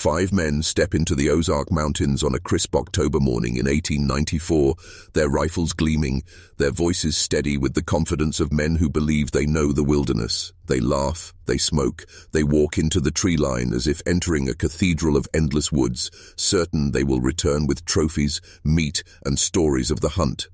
Five men step into the Ozark Mountains on a crisp October morning in 1894, their rifles gleaming, their voices steady with the confidence of men who believe they know the wilderness. They laugh, they smoke, they walk into the tree line as if entering a cathedral of endless woods, certain they will return with trophies, meat, and stories of the hunt.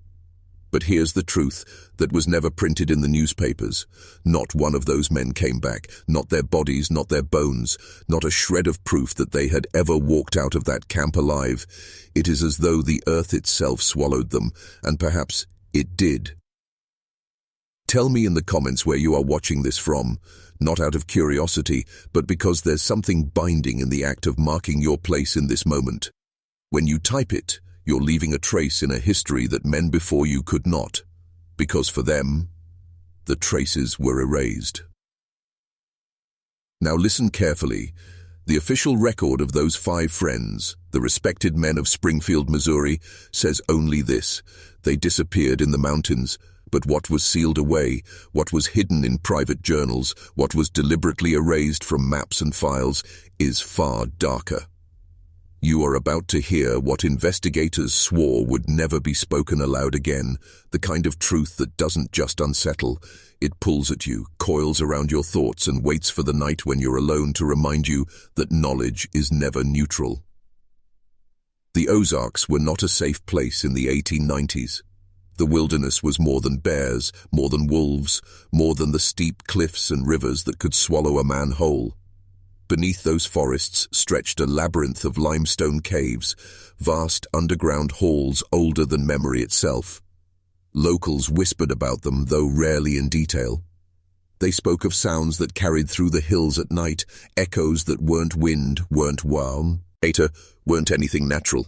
But here's the truth that was never printed in the newspapers. Not one of those men came back, not their bodies, not their bones, not a shred of proof that they had ever walked out of that camp alive. It is as though the earth itself swallowed them, and perhaps it did. Tell me in the comments where you are watching this from, not out of curiosity, but because there's something binding in the act of marking your place in this moment. When you type it, you're leaving a trace in a history that men before you could not, because for them, the traces were erased. Now listen carefully. The official record of those five friends, the respected men of Springfield, Missouri, says only this: they disappeared in the mountains, but what was sealed away, what was hidden in private journals, what was deliberately erased from maps and files, is far darker. You are about to hear what investigators swore would never be spoken aloud again, the kind of truth that doesn't just unsettle, it pulls at you, coils around your thoughts, and waits for the night when you're alone to remind you that knowledge is never neutral. The Ozarks were not a safe place in the 1890s. The wilderness was more than bears, more than wolves, more than the steep cliffs and rivers that could swallow a man whole. Beneath those forests stretched a labyrinth of limestone caves, vast underground halls older than memory itself. Locals whispered about them, though rarely in detail. They spoke of sounds that carried through the hills at night, echoes that weren't wind, weren't warm, weren't anything natural.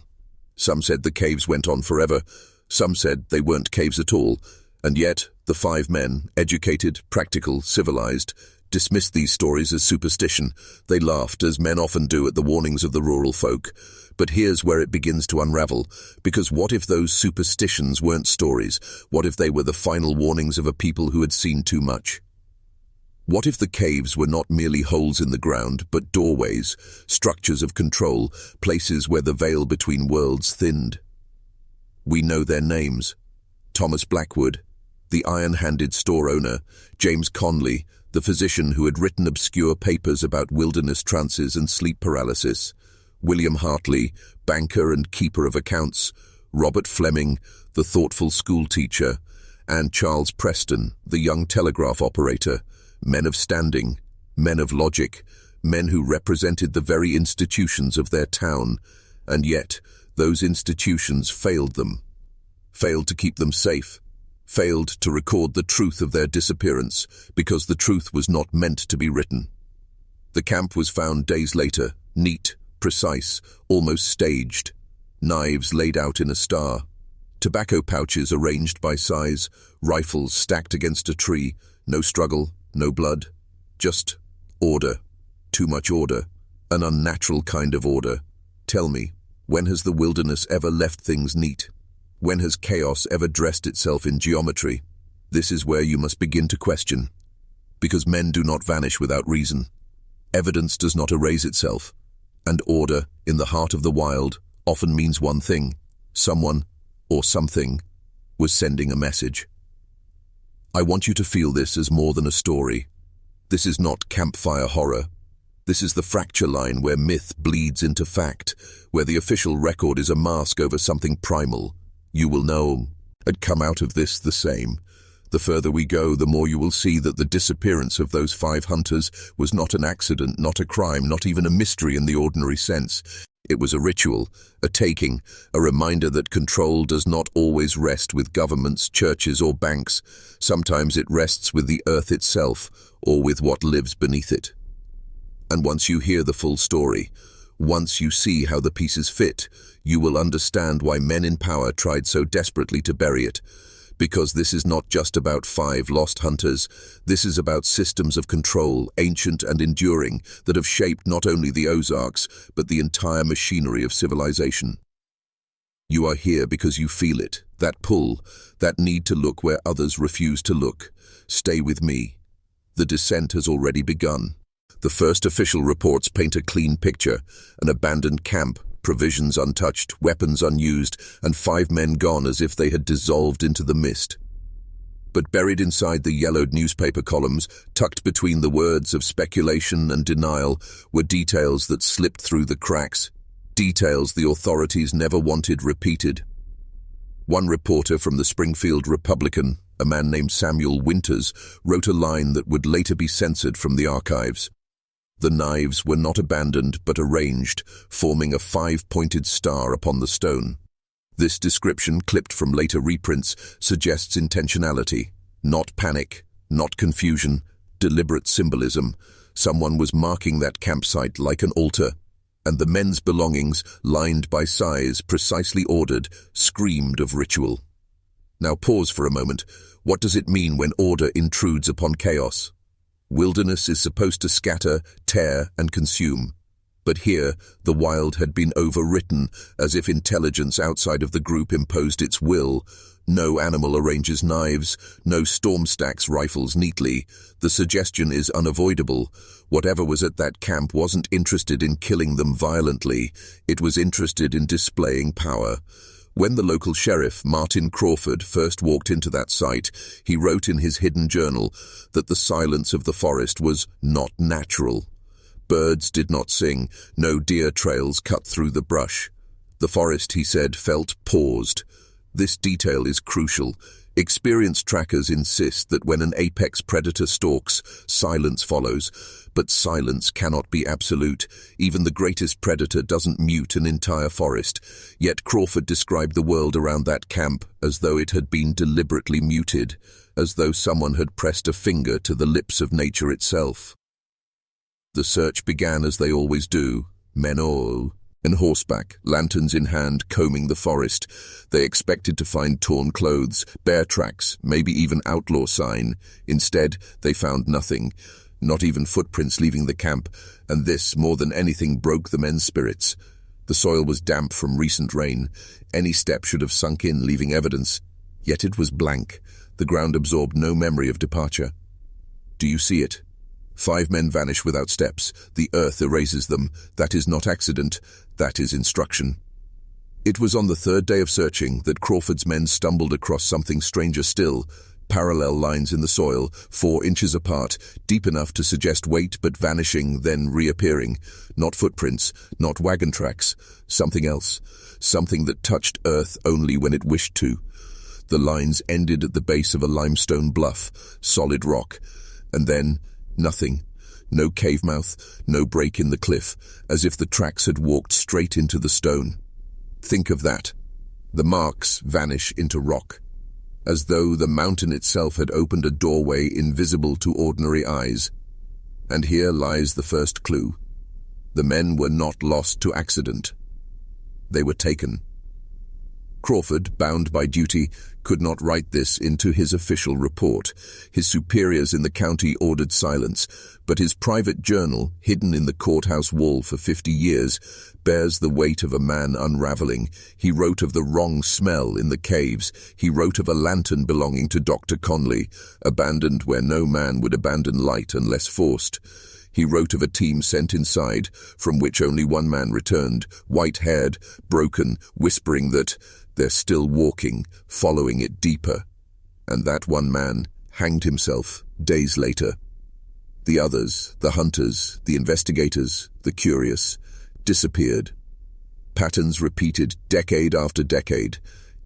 Some said the caves went on forever, some said they weren't caves at all, and yet the five men, educated, practical, civilized, dismissed these stories as superstition. They laughed, as men often do, at the warnings of the rural folk. But here's where it begins to unravel, because what if those superstitions weren't stories? What if they were the final warnings of a people who had seen too much? What if the caves were not merely holes in the ground, but doorways, structures of control, places where the veil between worlds thinned? We know their names: Thomas Blackwood, the iron-handed store owner; James Conley, the physician who had written obscure papers about wilderness trances and sleep paralysis; William Hartley, banker and keeper of accounts; Robert Fleming, the thoughtful schoolteacher; and Charles Preston, the young telegraph operator. Men of standing, men of logic, men who represented the very institutions of their town, and yet those institutions failed them, failed to keep them safe, failed to record the truth of their disappearance because the truth was not meant to be written. The camp was found days later, neat, precise, almost staged. Knives laid out in a star, tobacco pouches arranged by size, rifles stacked against a tree. No struggle, no blood, just order. Too much order, an unnatural kind of order. Tell me, when has the wilderness ever left things neat? When has chaos ever dressed itself in geometry? This is where you must begin to question. Because men do not vanish without reason. Evidence does not erase itself. And order, in the heart of the wild, often means one thing: someone, or something, was sending a message. I want you to feel this as more than a story. This is not campfire horror. This is the fracture line where myth bleeds into fact, where the official record is a mask over something primal. You will know and come out of this the same. The further we go, the more you will see that the disappearance of those five hunters was not an accident, not a crime, not even a mystery in the ordinary sense. It was a ritual, a taking, a reminder that control does not always rest with governments, churches, or banks. Sometimes it rests with the earth itself, or with what lives beneath it. And once you hear the full story, once you see how the pieces fit, you will understand why men in power tried so desperately to bury it. Because this is not just about five lost hunters. This is about systems of control, ancient and enduring, that have shaped not only the Ozarks, but the entire machinery of civilization. You are here because you feel it, that pull, that need to look where others refuse to look. Stay with me. The descent has already begun. The first official reports paint a clean picture: an abandoned camp, provisions untouched, weapons unused, and 5 men gone as if they had dissolved into the mist. But buried inside the yellowed newspaper columns, tucked between the words of speculation and denial, were details that slipped through the cracks, details the authorities never wanted repeated. One reporter from the Springfield Republican, a man named Samuel Winters, wrote a line that would later be censored from the archives. The knives were not abandoned but arranged, forming a 5-pointed star upon the stone. This description, clipped from later reprints, suggests intentionality, not panic, not confusion, deliberate symbolism. Someone was marking that campsite like an altar, and the men's belongings, lined by size, precisely ordered, screamed of ritual. Now pause for a moment. What does it mean when order intrudes upon chaos? Wilderness is supposed to scatter, tear, and consume. But here, the wild had been overwritten, as if intelligence outside of the group imposed its will. No animal arranges knives, no storm stacks rifles neatly. The suggestion is unavoidable. Whatever was at that camp wasn't interested in killing them violently. It was interested in displaying power. When the local sheriff, Martin Crawford, first walked into that site, he wrote in his hidden journal that the silence of the forest was not natural. Birds did not sing, no deer trails cut through the brush. The forest, he said, felt paused. This detail is crucial. Experienced trackers insist that when an apex predator stalks, silence follows. But silence cannot be absolute. Even the greatest predator doesn't mute an entire forest. Yet Crawford described the world around that camp as though it had been deliberately muted, as though someone had pressed a finger to the lips of nature itself. The search began as they always do, men all, on horseback, lanterns in hand, combing the forest. They expected to find torn clothes, bear tracks, maybe even outlaw sign. Instead, they found nothing, not even footprints leaving the camp, and this, more than anything, broke the men's spirits. The soil was damp from recent rain. Any step should have sunk in, leaving evidence. Yet it was blank. The ground absorbed no memory of departure. Do you see it? 5 men vanish without steps. The earth erases them. That is not accident. That is instruction. It was on the 3rd day of searching that Crawford's men stumbled across something stranger still. Parallel lines in the soil, 4 inches apart, deep enough to suggest weight but vanishing, then reappearing. Not footprints, not wagon tracks. Something else. Something that touched earth only when it wished to. The lines ended at the base of a limestone bluff, solid rock. And then nothing. No cave mouth, no break in the cliff, as if the tracks had walked straight into the stone. Think of that. The marks vanish into rock, as though the mountain itself had opened a doorway invisible to ordinary eyes. And here lies the first clue. The men were not lost to accident. They were taken. Crawford, bound by duty, could not write this into his official report. His superiors in the county ordered silence, but his private journal, hidden in the courthouse wall for 50 years, bears the weight of a man unraveling. He wrote of the wrong smell in the caves. He wrote of a lantern belonging to Dr. Conley, abandoned where no man would abandon light unless forced. He wrote of a team sent inside, from which only one man returned, white-haired, broken, whispering that they're still walking, following it deeper. And that one man hanged himself days later. The others, the hunters, the investigators, the curious, disappeared. Patterns repeated decade after decade.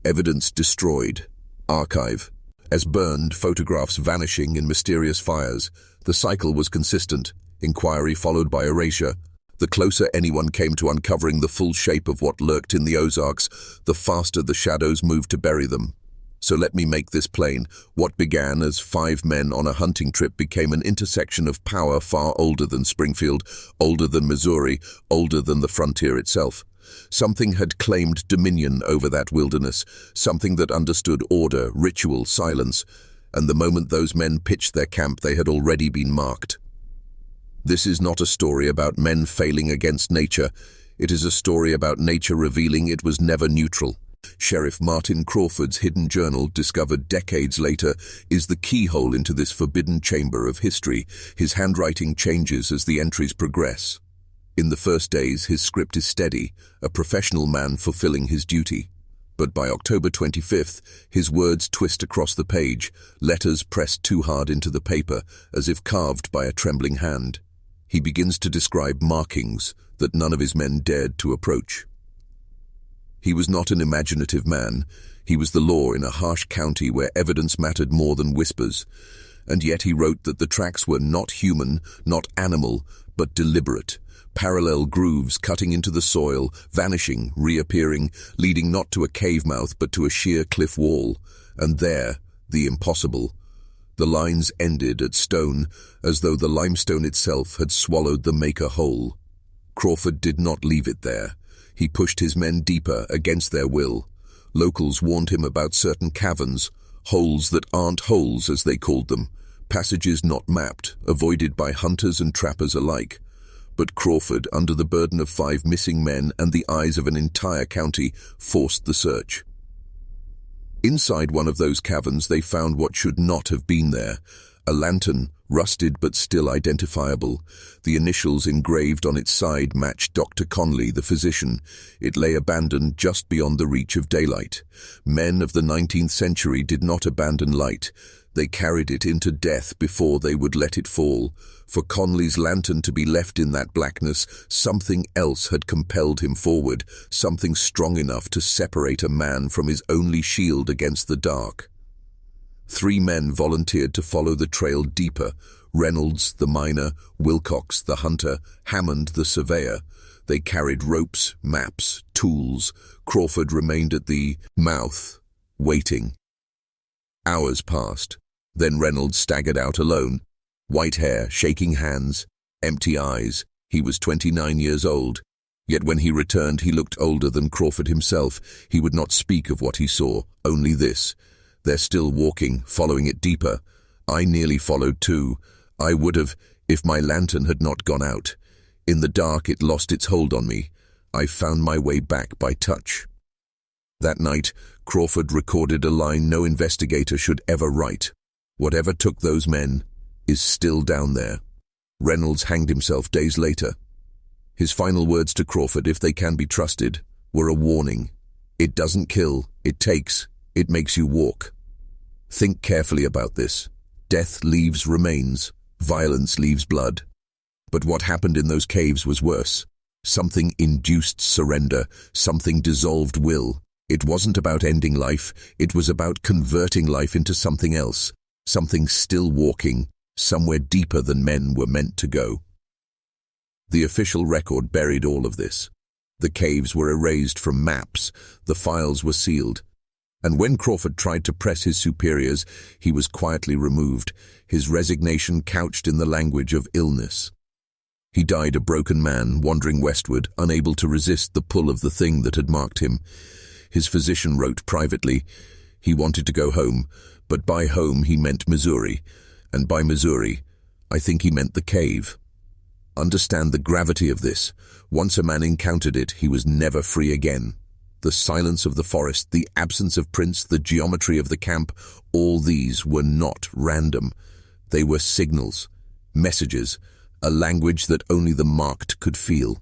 Evidence destroyed. Archive. As burned, photographs vanishing in mysterious fires. The cycle was consistent. Inquiry followed by erasure. The closer anyone came to uncovering the full shape of what lurked in the Ozarks, the faster the shadows moved to bury them. So let me make this plain. What began as 5 men on a hunting trip became an intersection of power far older than Springfield, older than Missouri, older than the frontier itself. Something had claimed dominion over that wilderness, something that understood order, ritual, silence, and the moment those men pitched their camp, they had already been marked. This is not a story about men failing against nature. It is a story about nature revealing it was never neutral. Sheriff Martin Crawford's hidden journal, discovered decades later, is the keyhole into this forbidden chamber of history. His handwriting changes as the entries progress. In the first days, his script is steady, a professional man fulfilling his duty. But by October 25th, his words twist across the page, letters pressed too hard into the paper, as if carved by a trembling hand. He begins to describe markings that none of his men dared to approach. He was not an imaginative man. He was the law in a harsh county where evidence mattered more than whispers. And yet he wrote that the tracks were not human, not animal, but deliberate. Parallel grooves cutting into the soil, vanishing, reappearing, leading not to a cave mouth but to a sheer cliff wall. And there, the impossible. The lines ended at stone, as though the limestone itself had swallowed the maker whole. Crawford did not leave it there. He pushed his men deeper against their will. Locals warned him about certain caverns, holes that aren't holes as they called them, passages not mapped, avoided by hunters and trappers alike. But Crawford, under the burden of 5 missing men and the eyes of an entire county, forced the search. Inside one of those caverns they found what should not have been there, a lantern, rusted but still identifiable. The initials engraved on its side matched Dr. Conley, the physician. It lay abandoned just beyond the reach of daylight. Men of the 19th century did not abandon light. They carried it into death before they would let it fall. For Conley's lantern to be left in that blackness, something else had compelled him forward, something strong enough to separate a man from his only shield against the dark. 3 men volunteered to follow the trail deeper: Reynolds, the miner; Wilcox, the hunter; Hammond, the surveyor. They carried ropes, maps, tools. Crawford remained at the mouth, waiting. Hours passed. Then Reynolds staggered out alone. White hair, shaking hands, empty eyes. He was 29 years old. Yet when he returned, he looked older than Crawford himself. He would not speak of what he saw, only this: "They're still walking, following it deeper. I nearly followed too. I would have, if my lantern had not gone out. In the dark it lost its hold on me. I found my way back by touch." That night, Crawford recorded a line no investigator should ever write: "Whatever took those men is still down there." Reynolds hanged himself days later. His final words to Crawford, if they can be trusted, were a warning. "It doesn't kill, it takes, it makes you walk. Think carefully about this. Death leaves remains, violence leaves blood." But what happened in those caves was worse. Something induced surrender, something dissolved will. It wasn't about ending life, it was about converting life into something else, something still walking, somewhere deeper than men were meant to go. The official record buried all of this. The caves were erased from maps, the files were sealed. And when Crawford tried to press his superiors, he was quietly removed, his resignation couched in the language of illness. He died a broken man, wandering westward, unable to resist the pull of the thing that had marked him. His physician wrote privately. He wanted to go home, but by home he meant Missouri, and by Missouri, I think he meant the cave. Understand the gravity of this. Once a man encountered it, he was never free again. The silence of the forest, the absence of prints, the geometry of the camp, all these were not random. They were signals, messages, a language that only the marked could feel.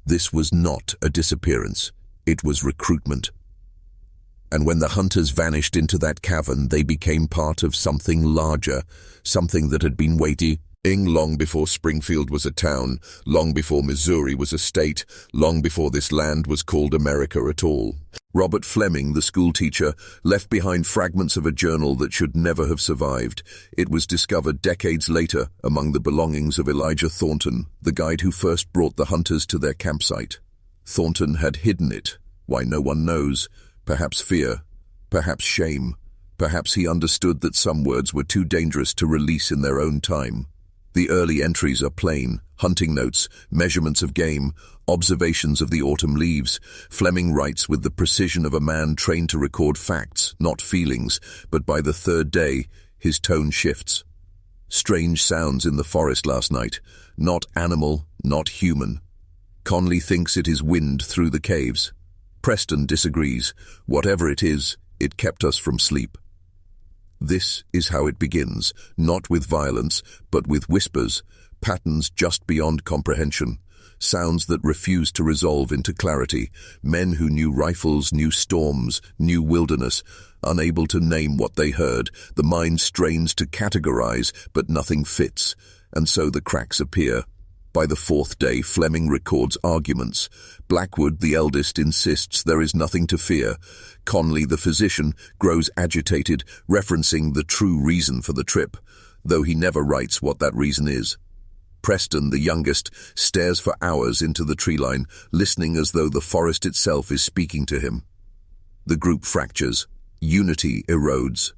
This was not a disappearance. It was recruitment. And when the hunters vanished into that cavern, they became part of something larger, something that had been waiting long before Springfield was a town, long before Missouri was a state, long before this land was called America at all. Robert Fleming, the schoolteacher, left behind fragments of a journal that should never have survived. It was discovered decades later among the belongings of Elijah Thornton, the guide who first brought the hunters to their campsite. Thornton had hidden it. Why, no one knows. Perhaps fear, perhaps shame, perhaps he understood that some words were too dangerous to release in their own time. The early entries are plain: hunting notes, measurements of game, observations of the autumn leaves. Fleming writes with the precision of a man trained to record facts, not feelings, but by the 3rd day, his tone shifts. Strange sounds in the forest last night, not animal, not human. Conley thinks it is wind through the caves. Preston disagrees. Whatever it is, it kept us from sleep. This is how it begins, not with violence, but with whispers, patterns just beyond comprehension, sounds that refuse to resolve into clarity, men who knew rifles, knew storms, knew wilderness, unable to name what they heard. The mind strains to categorize, but nothing fits, and so the cracks appear. By the fourth day, Fleming records arguments. Blackwood, the eldest, insists there is nothing to fear. Conley, the physician, grows agitated, referencing the true reason for the trip, though he never writes what that reason is. Preston, the youngest, stares for hours into the tree line, listening as though the forest itself is speaking to him. The group fractures. Unity erodes.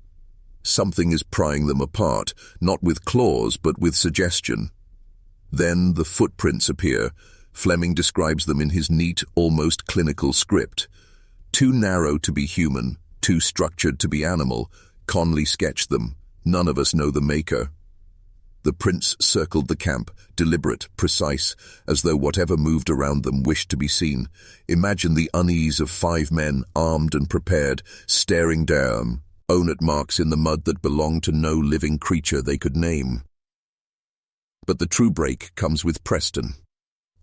Something is prying them apart, not with claws, but with suggestion. Then the footprints appear. Fleming describes them in his neat, almost clinical script. Too narrow to be human, too structured to be animal. Conley sketched them. None of us know the maker. The prints circled the camp, deliberate, precise, as though whatever moved around them wished to be seen. Imagine the unease of 5 men, armed and prepared, staring down, own-it marks in the mud that belonged to no living creature they could name. But the true break comes with Preston.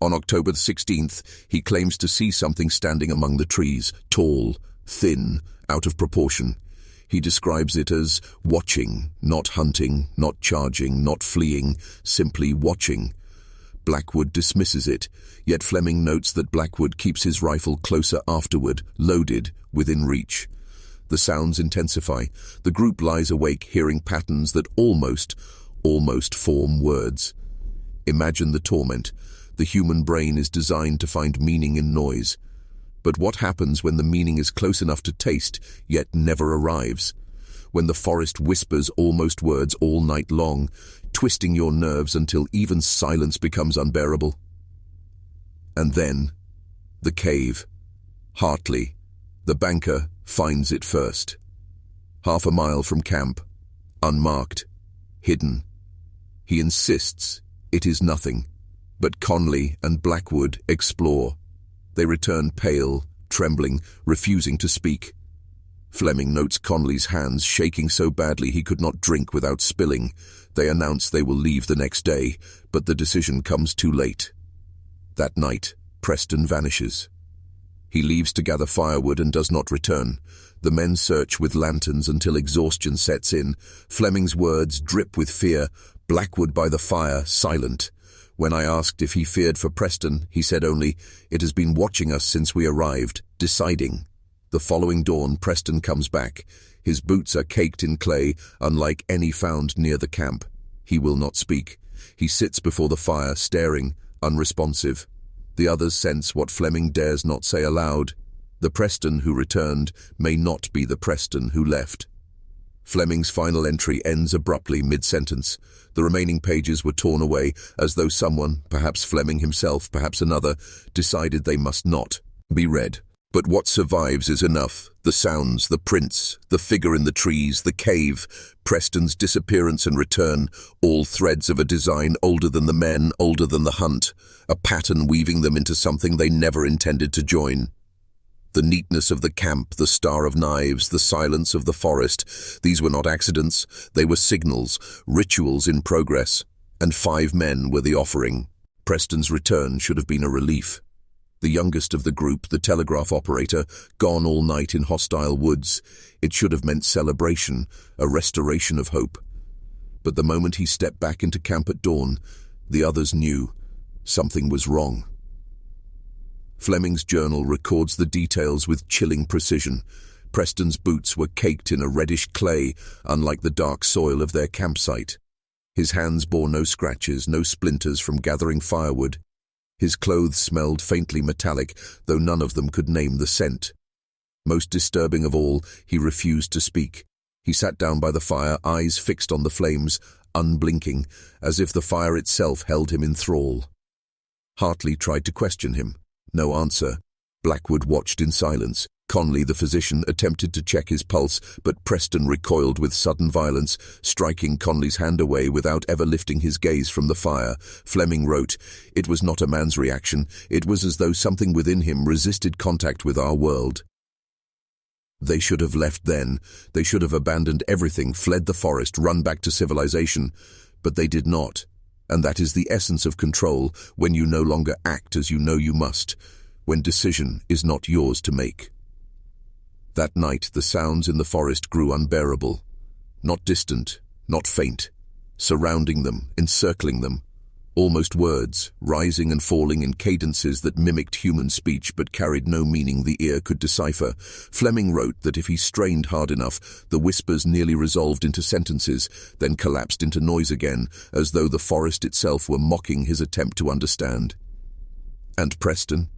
On October 16th, he claims to see something standing among the trees, tall, thin, out of proportion. He describes it as watching, not hunting, not charging, not fleeing, simply watching. Blackwood dismisses it, yet Fleming notes that Blackwood keeps his rifle closer afterward, loaded, within reach. The sounds intensify. The group lies awake, hearing patterns that almost form words. Imagine the torment. The human brain is designed to find meaning in noise. But what happens when the meaning is close enough to taste, yet never arrives? When the forest whispers almost words all night long, twisting your nerves until even silence becomes unbearable? And then, the cave. Hartley, the banker, finds it first. 1/2 mile from camp, unmarked, hidden. He insists it is nothing, but Conley and Blackwood explore. They return pale, trembling, refusing to speak. Fleming notes Conley's hands shaking so badly he could not drink without spilling. They announce they will leave the next day, but the decision comes too late. That night, Preston vanishes. He leaves to gather firewood and does not return. The men search with lanterns until exhaustion sets in. Fleming's words drip with fear. Blackwood by the fire, silent. When I asked if he feared for Preston, he said only, "It has been watching us since we arrived, deciding." The following dawn, Preston comes back. His boots are caked in clay, unlike any found near the camp. He will not speak. He sits before the fire, staring, unresponsive. The others sense what Fleming dares not say aloud. The Preston who returned may not be the Preston who left. Fleming's final entry ends abruptly mid-sentence. The remaining pages were torn away, as though someone, perhaps Fleming himself, perhaps another, decided they must not be read. But what survives is enough. The sounds, the prints, the figure in the trees, the cave, Preston's disappearance and return, all threads of a design older than the men, older than the hunt, a pattern weaving them into something they never intended to join. The neatness of the camp, the star of knives, the silence of the forest, these were not accidents, they were signals, rituals in progress, and 5 men were the offering. Preston's return should have been a relief. The youngest of the group, the telegraph operator, gone all night in hostile woods. It should have meant celebration, a restoration of hope. But the moment he stepped back into camp at dawn, the others knew something was wrong. Fleming's journal records the details with chilling precision. Preston's boots were caked in a reddish clay, unlike the dark soil of their campsite. His hands bore no scratches, no splinters from gathering firewood. His clothes smelled faintly metallic, though none of them could name the scent. Most disturbing of all, he refused to speak. He sat down by the fire, eyes fixed on the flames, unblinking, as if the fire itself held him in thrall. Hartley tried to question him. No answer. Blackwood watched in silence. Conley, the physician, attempted to check his pulse, but Preston recoiled with sudden violence, striking Conley's hand away without ever lifting his gaze from the fire. Fleming wrote, "It was not a man's reaction. It was as though something within him resisted contact with our world. They should have left then. They should have abandoned everything, fled the forest, run back to civilization. But they did not. And that is the essence of control, when you no longer act as you know you must, when decision is not yours to make." That night, the sounds in the forest grew unbearable. Not distant, not faint. Surrounding them, encircling them. Almost words, rising and falling in cadences that mimicked human speech but carried no meaning the ear could decipher. Fleming wrote that if he strained hard enough, the whispers nearly resolved into sentences, then collapsed into noise again, as though the forest itself were mocking his attempt to understand. And Preston?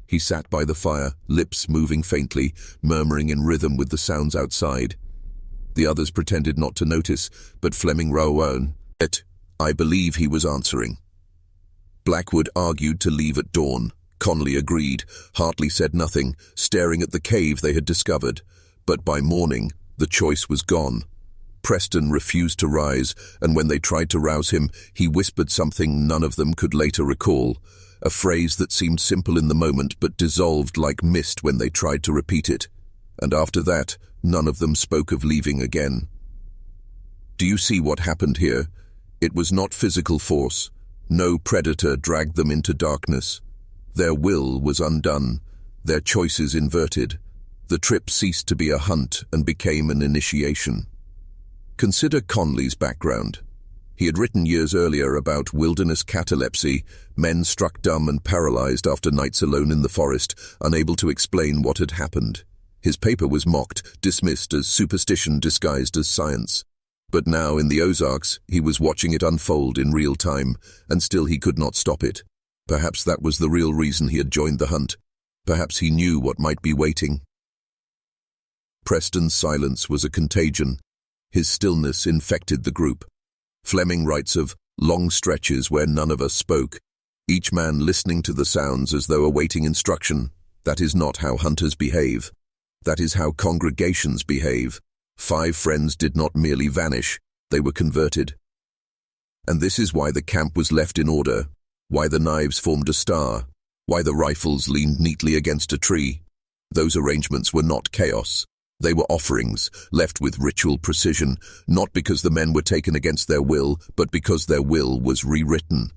He sat by the fire, lips moving faintly, murmuring in rhythm with the sounds outside. The others pretended not to notice, but Fleming wrote, "I believe he was answering." Blackwood argued to leave at dawn. Conley agreed. Hartley said nothing, staring at the cave they had discovered. But by morning, the choice was gone. Preston refused to rise, and when they tried to rouse him, he whispered something none of them could later recall. A phrase that seemed simple in the moment but dissolved like mist when they tried to repeat it. And after that, none of them spoke of leaving again. Do you see what happened here? It was not physical force. No predator dragged them into darkness. Their will was undone, their choices inverted. The trip ceased to be a hunt and became an initiation. Consider Conley's background. He had written years earlier about wilderness catalepsy, men struck dumb and paralyzed after nights alone in the forest, unable to explain what had happened. His paper was mocked, dismissed as superstition disguised as science. But now, in the Ozarks, he was watching it unfold in real time, and still he could not stop it. Perhaps that was the real reason he had joined the hunt. Perhaps he knew what might be waiting. Preston's silence was a contagion. His stillness infected the group. Fleming writes of long stretches where none of us spoke, each man listening to the sounds as though awaiting instruction. That is not how hunters behave. That is how congregations behave. 5 friends did not merely vanish, they were converted. And this is why the camp was left in order, why the knives formed a star, why the rifles leaned neatly against a tree. Those arrangements were not chaos. They were offerings, left with ritual precision, not because the men were taken against their will, but because their will was rewritten.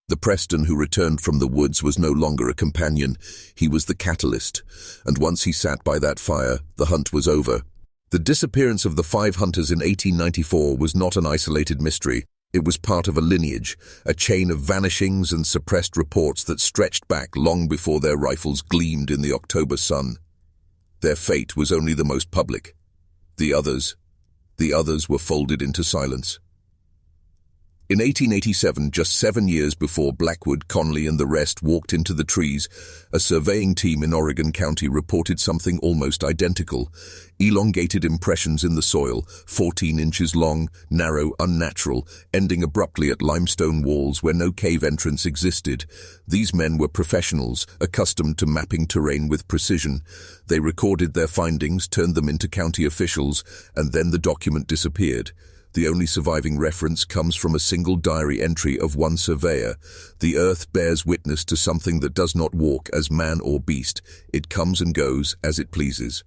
The Preston who returned from the woods was no longer a companion, he was the catalyst, and once he sat by that fire, the hunt was over. The disappearance of the 5 hunters in 1894 was not an isolated mystery. It was part of a lineage, a chain of vanishings and suppressed reports that stretched back long before their rifles gleamed in the October sun. Their fate was only the most public. The others were folded into silence. In 1887, just 7 years before Blackwood, Conley, and the rest walked into the trees, a surveying team in Oregon County reported something almost identical. Elongated impressions in the soil, 14 inches long, narrow, unnatural, ending abruptly at limestone walls where no cave entrance existed. These men were professionals, accustomed to mapping terrain with precision. They recorded their findings, turned them into county officials, and then the document disappeared. The only surviving reference comes from a single diary entry of one surveyor. The earth bears witness to something that does not walk as man or beast. It comes and goes as it pleases.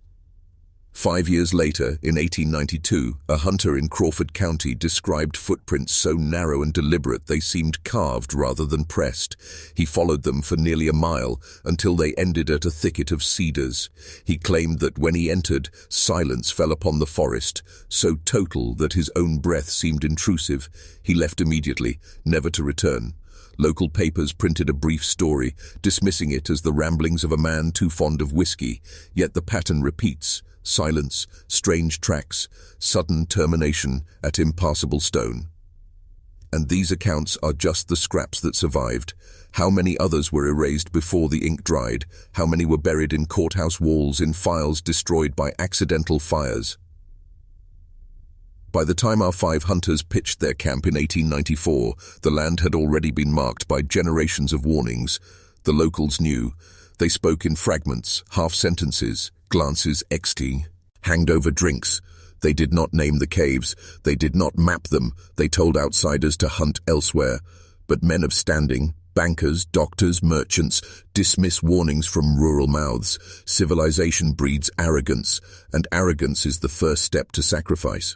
5 years later, in 1892, a hunter in Crawford County described footprints so narrow and deliberate they seemed carved rather than pressed. He followed them for nearly a mile until they ended at a thicket of cedars. He claimed that when he entered, silence fell upon the forest, so total that his own breath seemed intrusive. He left immediately, never to return. Local papers printed a brief story, dismissing it as the ramblings of a man too fond of whiskey, yet the pattern repeats. Silence, strange tracks, sudden termination at impassable stone. And these accounts are just the scraps that survived. How many others were erased before the ink dried? How many were buried in courthouse walls, in files destroyed by accidental fires? By the time our 5 hunters pitched their camp in 1894, the land had already been marked by generations of warnings. The locals knew. They spoke in fragments, half-sentences, glances, hanged over drinks. They did not name the caves. They did not map them. They told outsiders to hunt elsewhere. But men of standing, bankers, doctors, merchants, dismiss warnings from rural mouths. Civilization breeds arrogance, and arrogance is the first step to sacrifice.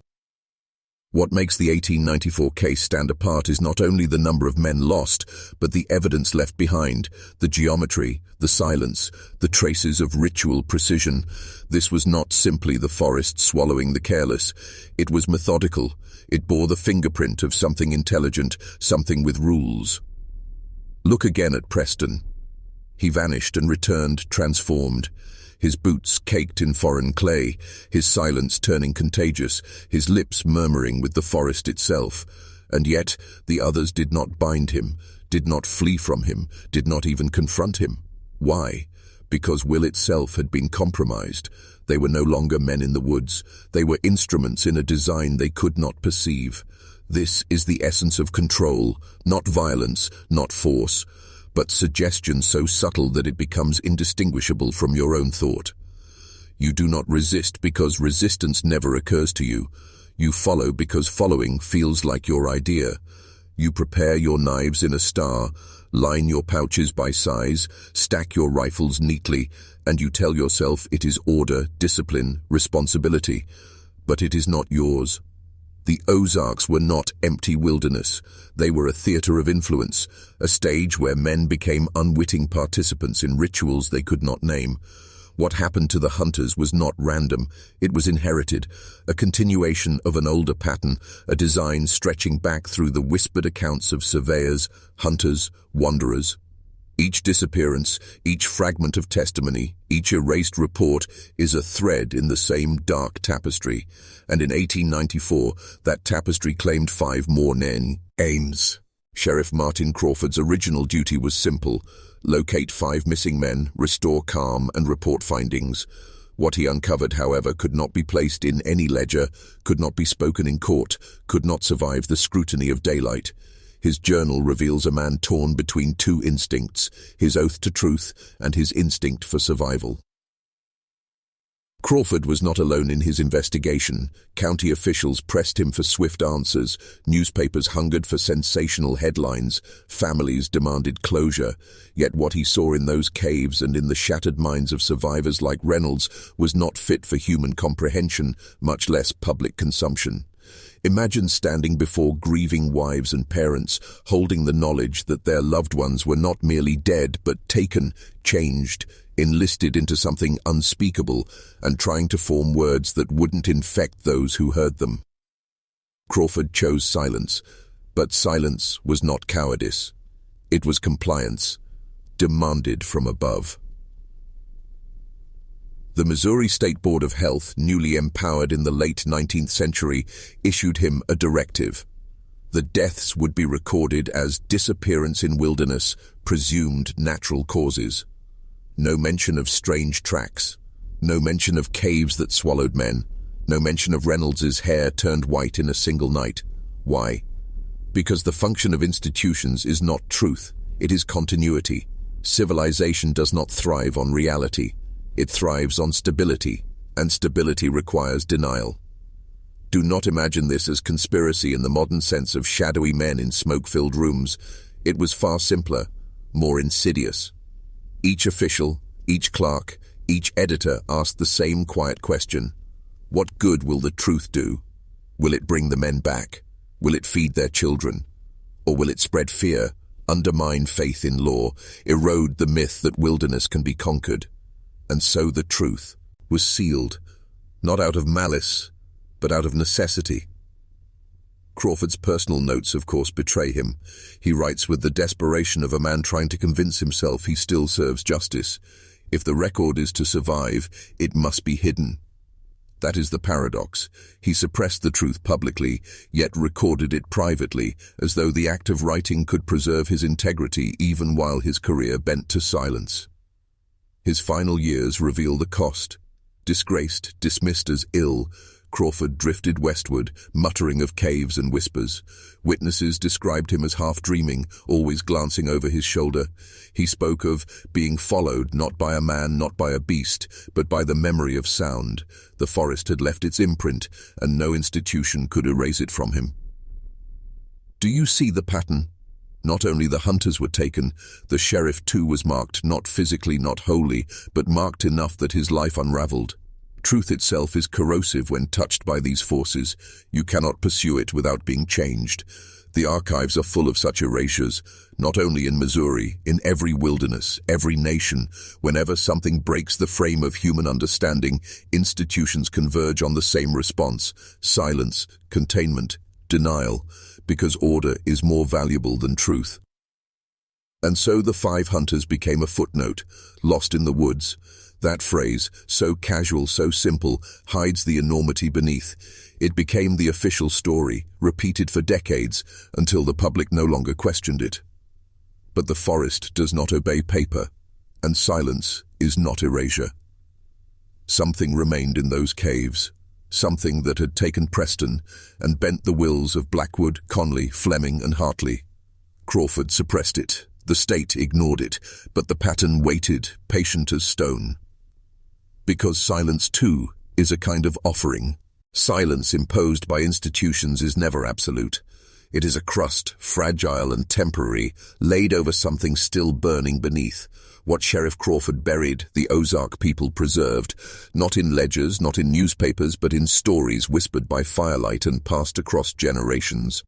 What makes the 1894 case stand apart is not only the number of men lost, but the evidence left behind, the geometry, the silence, the traces of ritual precision. This was not simply the forest swallowing the careless. It was methodical. It bore the fingerprint of something intelligent, something with rules. Look again at Preston. He vanished and returned transformed. His boots caked in foreign clay, his silence turning contagious, his lips murmuring with the forest itself. And yet the others did not bind him, did not flee from him, did not even confront him. Why? Because will itself had been compromised. They were no longer men in the woods. They were instruments in a design they could not perceive. This is the essence of control, not violence, not force, but suggestion so subtle that it becomes indistinguishable from your own thought. You do not resist because resistance never occurs to you. You follow because following feels like your idea. You prepare your knives in a star, line your pouches by size, stack your rifles neatly, and you tell yourself it is order, discipline, responsibility. But it is not yours. The Ozarks were not empty wilderness. They were a theater of influence, a stage where men became unwitting participants in rituals they could not name. What happened to the hunters was not random. It was inherited, a continuation of an older pattern, a design stretching back through the whispered accounts of surveyors, hunters, wanderers. Each disappearance, each fragment of testimony, each erased report is a thread in the same dark tapestry. And in 1894, that tapestry claimed 5 more names. Sheriff Martin Crawford's original duty was simple: locate 5 missing men, restore calm, and report findings. What he uncovered, however, could not be placed in any ledger, could not be spoken in court, could not survive the scrutiny of daylight. His journal reveals a man torn between 2 instincts, his oath to truth and his instinct for survival. Crawford was not alone in his investigation. County officials pressed him for swift answers, newspapers hungered for sensational headlines, families demanded closure. Yet what he saw in those caves and in the shattered minds of survivors like Reynolds was not fit for human comprehension, much less public consumption. Imagine standing before grieving wives and parents, holding the knowledge that their loved ones were not merely dead but taken, changed, enlisted into something unspeakable, and trying to form words that wouldn't infect those who heard them. Crawford chose silence, but silence was not cowardice. It was compliance, demanded from above. The Missouri State Board of Health, newly empowered in the late 19th century, issued him a directive. The deaths would be recorded as disappearance in wilderness, presumed natural causes. No mention of strange tracks. No mention of caves that swallowed men. No mention of Reynolds's hair turned white in a single night. Why? Because the function of institutions is not truth, it is continuity. Civilization does not thrive on reality. It thrives on stability, and stability requires denial. Do not imagine this as conspiracy in the modern sense of shadowy men in smoke-filled rooms. It was far simpler, more insidious. Each official, each clerk, each editor asked the same quiet question: what good will the truth do? Will it bring the men back? Will it feed their children? Or will it spread fear, undermine faith in law, erode the myth that wilderness can be conquered? And so the truth was sealed, not out of malice, but out of necessity. Crawford's personal notes, of course, betray him. He writes with the desperation of a man trying to convince himself he still serves justice. If the record is to survive, it must be hidden. That is the paradox. He suppressed the truth publicly, yet recorded it privately, as though the act of writing could preserve his integrity even while his career bent to silence. His final years reveal the cost. Disgraced, dismissed as ill, Crawford drifted westward, muttering of caves and whispers. Witnesses described him as half-dreaming, always glancing over his shoulder. He spoke of being followed not by a man, not by a beast, but by the memory of sound. The forest had left its imprint, and no institution could erase it from him. Do you see the pattern? Not only the hunters were taken, the sheriff too was marked, not physically, not wholly, but marked enough that his life unraveled. Truth itself is corrosive when touched by these forces. You cannot pursue it without being changed. The archives are full of such erasures, not only in Missouri, in every wilderness, every nation. Whenever something breaks the frame of human understanding, institutions converge on the same response: silence, containment, denial, because order is more valuable than truth. And so the 5 hunters became a footnote, lost in the woods. That phrase, so casual, so simple, hides the enormity beneath. It became the official story, repeated for decades, until the public no longer questioned it. But the forest does not obey paper, and silence is not erasure. Something remained in those caves. Something that had taken Preston and bent the wills of Blackwood, Conley, Fleming, and Hartley. Crawford suppressed it. The state ignored it, but the pattern waited, patient as stone. Because silence, too, is a kind of offering. Silence imposed by institutions is never absolute. It is a crust, fragile and temporary, laid over something still burning beneath. What Sheriff Crawford buried, the Ozark people preserved, not in ledgers, not in newspapers, but in stories whispered by firelight and passed across generations.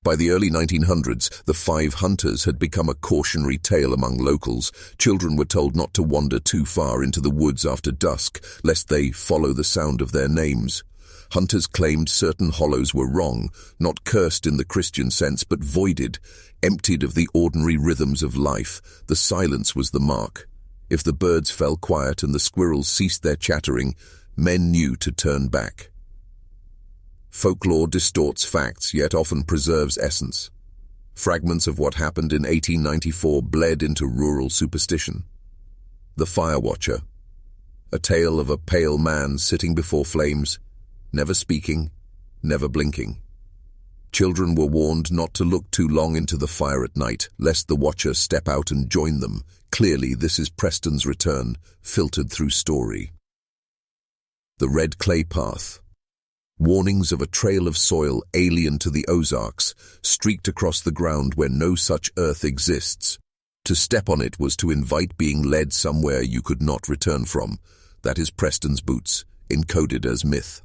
By the early 1900s, the 5 hunters had become a cautionary tale among locals. Children were told not to wander too far into the woods after dusk, lest they follow the sound of their names. Hunters claimed certain hollows were wrong, not cursed in the Christian sense, but voided, emptied of the ordinary rhythms of life. The silence was the mark. If the birds fell quiet and the squirrels ceased their chattering, men knew to turn back. Folklore distorts facts, yet often preserves essence. Fragments of what happened in 1894 bled into rural superstition. The Fire Watcher, a tale of a pale man sitting before flames, never speaking, never blinking. Children were warned not to look too long into the fire at night, lest the watcher step out and join them. Clearly, this is Preston's return, filtered through story. The Red Clay Path. Warnings of a trail of soil alien to the Ozarks, streaked across the ground where no such earth exists. To step on it was to invite being led somewhere you could not return from. That is Preston's boots, encoded as myth.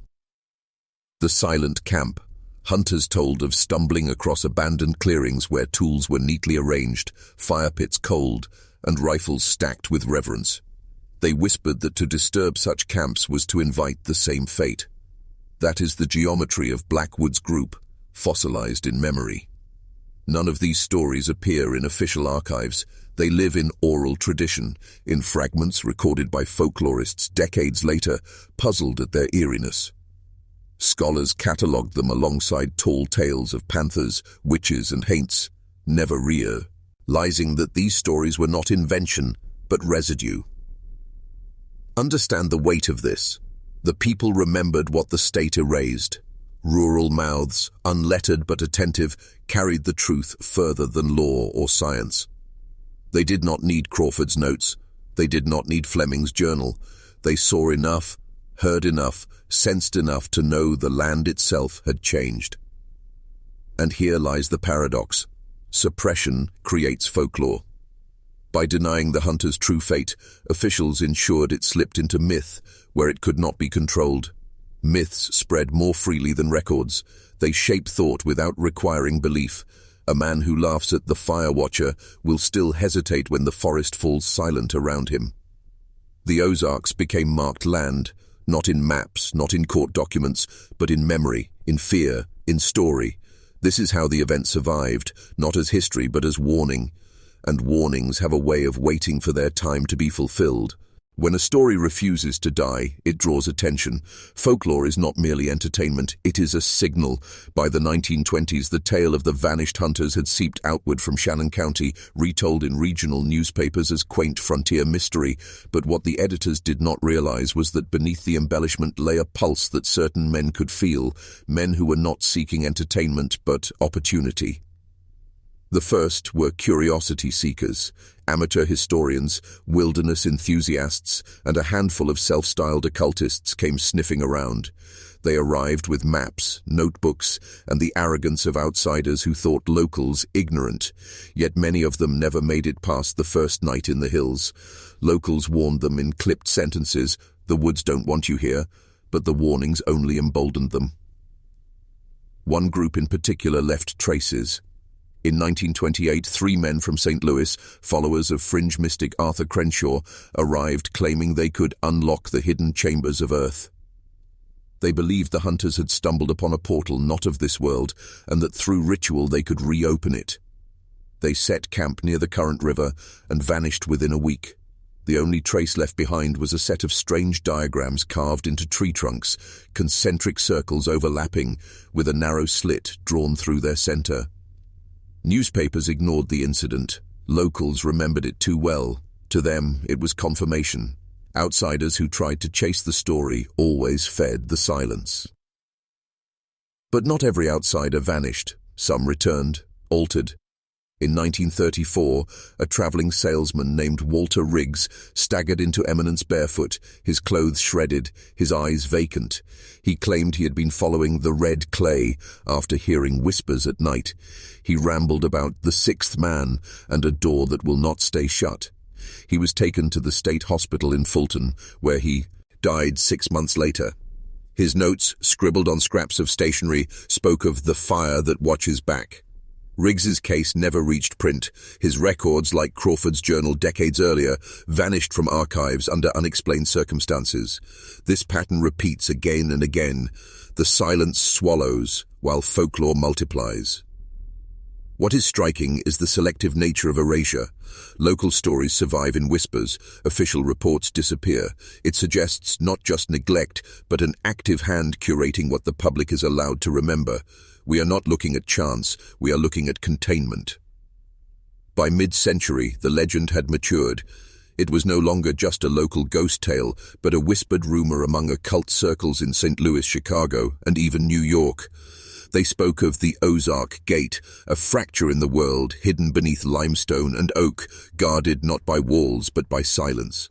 The Silent Camp. Hunters told of stumbling across abandoned clearings where tools were neatly arranged, fire pits cold, and rifles stacked with reverence. They whispered that to disturb such camps was to invite the same fate. That is the geometry of Blackwood's group, fossilized in memory. None of these stories appear in official archives. They live in oral tradition, in fragments recorded by folklorists decades later, puzzled at their eeriness. Scholars catalogued them alongside tall tales of panthers, witches, and haints, never realizing that these stories were not invention, but residue. Understand the weight of this. The people remembered what the state erased. Rural mouths, unlettered but attentive, carried the truth further than law or science. They did not need Crawford's notes. They did not need Fleming's journal. They saw enough, heard enough, sensed enough to know the land itself had changed. And here lies the paradox. Suppression creates folklore. By denying the hunter's true fate, officials ensured it slipped into myth, where it could not be controlled. Myths spread more freely than records. They shape thought without requiring belief. A man who laughs at the fire watcher will still hesitate when the forest falls silent around him. The Ozarks became marked land, not in maps, not in court documents, but in memory, in fear, in story. This is how the event survived, not as history but as warning. And warnings have a way of waiting for their time to be fulfilled. When a story refuses to die, it draws attention. Folklore is not merely entertainment, it is a signal. By the 1920s, the tale of the vanished hunters had seeped outward from Shannon County, retold in regional newspapers as quaint frontier mystery. But what the editors did not realize was that beneath the embellishment lay a pulse that certain men could feel, men who were not seeking entertainment but opportunity. The first were curiosity seekers, amateur historians, wilderness enthusiasts, and a handful of self-styled occultists came sniffing around. They arrived with maps, notebooks, and the arrogance of outsiders who thought locals ignorant, yet many of them never made it past the first night in the hills. Locals warned them in clipped sentences, "The woods don't want you here," but the warnings only emboldened them. One group in particular left traces. In 1928, 3 men from St. Louis, followers of fringe mystic Arthur Crenshaw, arrived claiming they could unlock the hidden chambers of Earth. They believed the hunters had stumbled upon a portal not of this world, and that through ritual they could reopen it. They set camp near the current river and vanished within a week. The only trace left behind was a set of strange diagrams carved into tree trunks, concentric circles overlapping, with a narrow slit drawn through their center. Newspapers ignored the incident. Locals remembered it too well. To them, it was confirmation. Outsiders who tried to chase the story always fed the silence. But not every outsider vanished. Some returned, altered. In 1934, a traveling salesman named Walter Riggs staggered into eminence barefoot, his clothes shredded, his eyes vacant. He claimed he had been following the red clay after hearing whispers at night. He rambled about the 6th man and a door that will not stay shut. He was taken to the state hospital in Fulton, where he died 6 months later. His notes, scribbled on scraps of stationery, spoke of the fire that watches back. Riggs's case never reached print. His records, like Crawford's journal decades earlier, vanished from archives under unexplained circumstances. This pattern repeats again and again. The silence swallows, while folklore multiplies. What is striking is the selective nature of erasure. Local stories survive in whispers, official reports disappear. It suggests not just neglect, but an active hand curating what the public is allowed to remember. We are not looking at chance, we are looking at containment. By mid-century, the legend had matured. It was no longer just a local ghost tale, but a whispered rumor among occult circles in St. Louis, Chicago, and even New York. They spoke of the Ozark Gate, a fracture in the world hidden beneath limestone and oak, guarded not by walls but by silence.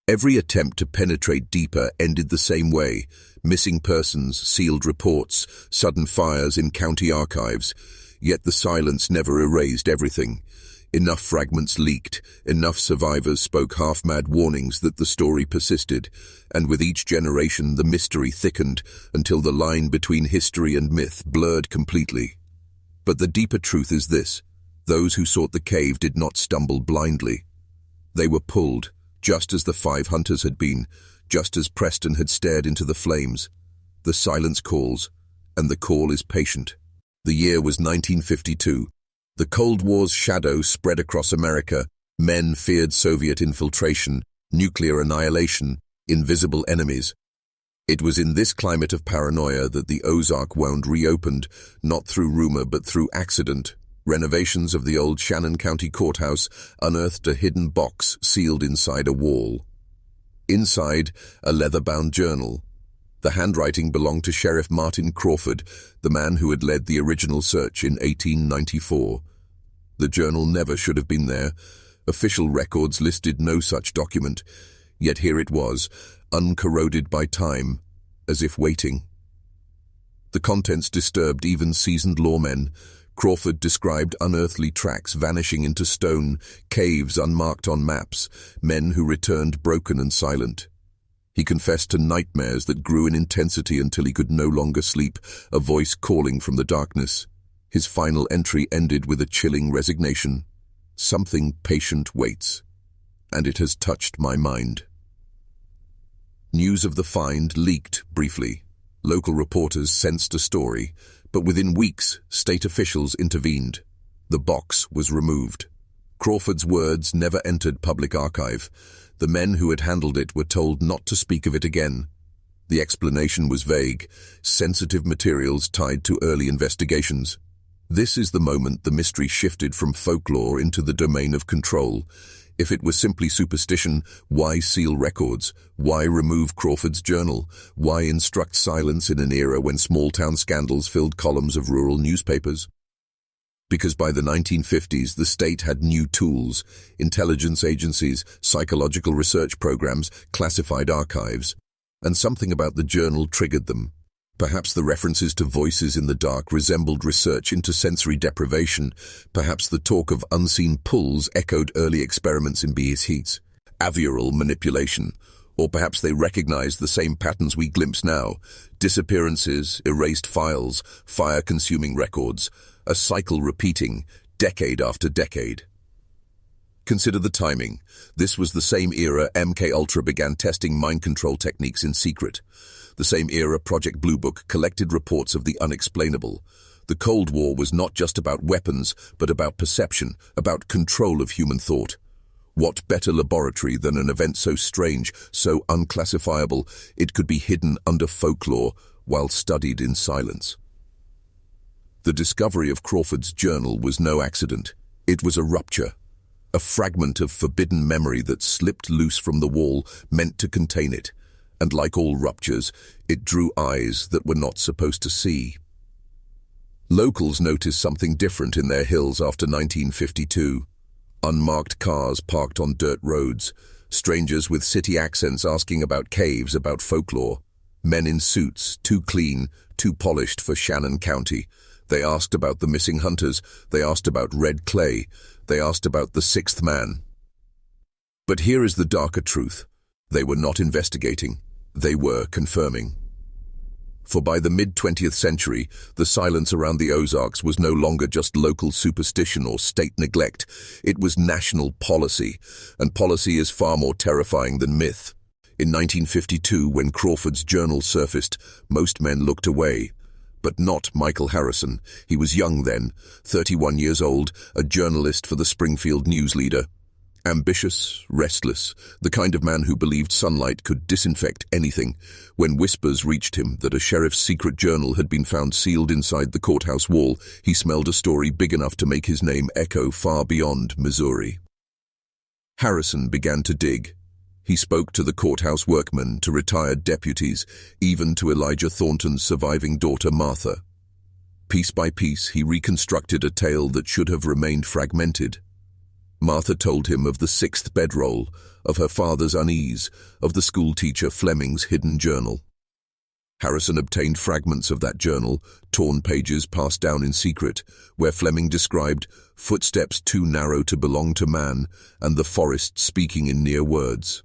Every attempt to penetrate deeper ended the same way: missing persons, sealed reports, sudden fires in county archives. Yet the silence never erased everything. Enough fragments leaked, enough survivors spoke half-mad warnings that the story persisted, and with each generation the mystery thickened until the line between history and myth blurred completely. But the deeper truth is this: those who sought the cave did not stumble blindly. They were pulled, just as the 5 hunters had been, just as Preston had stared into the flames. The silence calls, and the call is patient. The year was 1952. The Cold War's shadow spread across America. Men feared Soviet infiltration, nuclear annihilation, invisible enemies. It was in this climate of paranoia that the Ozark Wound reopened, not through rumor but through accident. Renovations of the old Shannon County courthouse unearthed a hidden box sealed inside a wall. Inside, a leather-bound journal. The handwriting belonged to Sheriff Martin Crawford, the man who had led the original search in 1894. The journal never should have been there. Official records listed no such document. Yet here it was, uncorroded by time, as if waiting. The contents disturbed even seasoned lawmen. Crawford described unearthly tracks vanishing into stone, caves unmarked on maps, men who returned broken and silent. He confessed to nightmares that grew in intensity until he could no longer sleep, a voice calling from the darkness. His final entry ended with a chilling resignation. Something patient waits, and it has touched my mind. News of the find leaked briefly. Local reporters sensed a story, but within weeks, state officials intervened. The box was removed. Crawford's words never entered public archive. The men who had handled it were told not to speak of it again. The explanation was vague: sensitive materials tied to early investigations. This is the moment the mystery shifted from folklore into the domain of control. If it was simply superstition, why seal records? Why remove Crawford's journal? Why instruct silence in an era when small-town scandals filled columns of rural newspapers? Because by the 1950s, the state had new tools: intelligence agencies, psychological research programs, classified archives. And something about the journal triggered them. Perhaps the references to voices in the dark resembled research into sensory deprivation. Perhaps the talk of unseen pulls echoed early experiments in behavioral manipulation. Or perhaps they recognized the same patterns we glimpse now: disappearances, erased files, fire-consuming records, a cycle repeating, decade after decade. Consider the timing. This was the same era MKUltra began testing mind control techniques in secret. The same era Project Blue Book collected reports of the unexplainable. The Cold War was not just about weapons, but about perception, about control of human thought. What better laboratory than an event so strange, so unclassifiable, it could be hidden under folklore while studied in silence? The discovery of Crawford's journal was no accident. It was a rupture. A fragment of forbidden memory that slipped loose from the wall, meant to contain it. And like all ruptures, it drew eyes that were not supposed to see. Locals noticed something different in their hills after 1952. Unmarked cars parked on dirt roads, strangers with city accents asking about caves, about folklore. Men in suits, too clean, too polished for Shannon County. They asked about the missing hunters, they asked about red clay, they asked about the sixth man. But here is the darker truth. They were not investigating, they were confirming. For by the mid-20th century, the silence around the Ozarks was no longer just local superstition or state neglect. It was national policy, and policy is far more terrifying than myth. In 1952, when Crawford's journal surfaced, most men looked away. But not Michael Harrison. He was young then, 31 years old, a journalist for the Springfield News Leader. Ambitious, restless, the kind of man who believed sunlight could disinfect anything. When whispers reached him that a sheriff's secret journal had been found sealed inside the courthouse wall, he smelled a story big enough to make his name echo far beyond Missouri. Harrison began to dig. He spoke to the courthouse workmen, to retired deputies, even to Elijah Thornton's surviving daughter Martha. Piece by piece, he reconstructed a tale that should have remained fragmented. Martha told him of the sixth bedroll, of her father's unease, of the schoolteacher Fleming's hidden journal. Harrison obtained fragments of that journal, torn pages passed down in secret, where Fleming described footsteps too narrow to belong to man and the forest speaking in near words.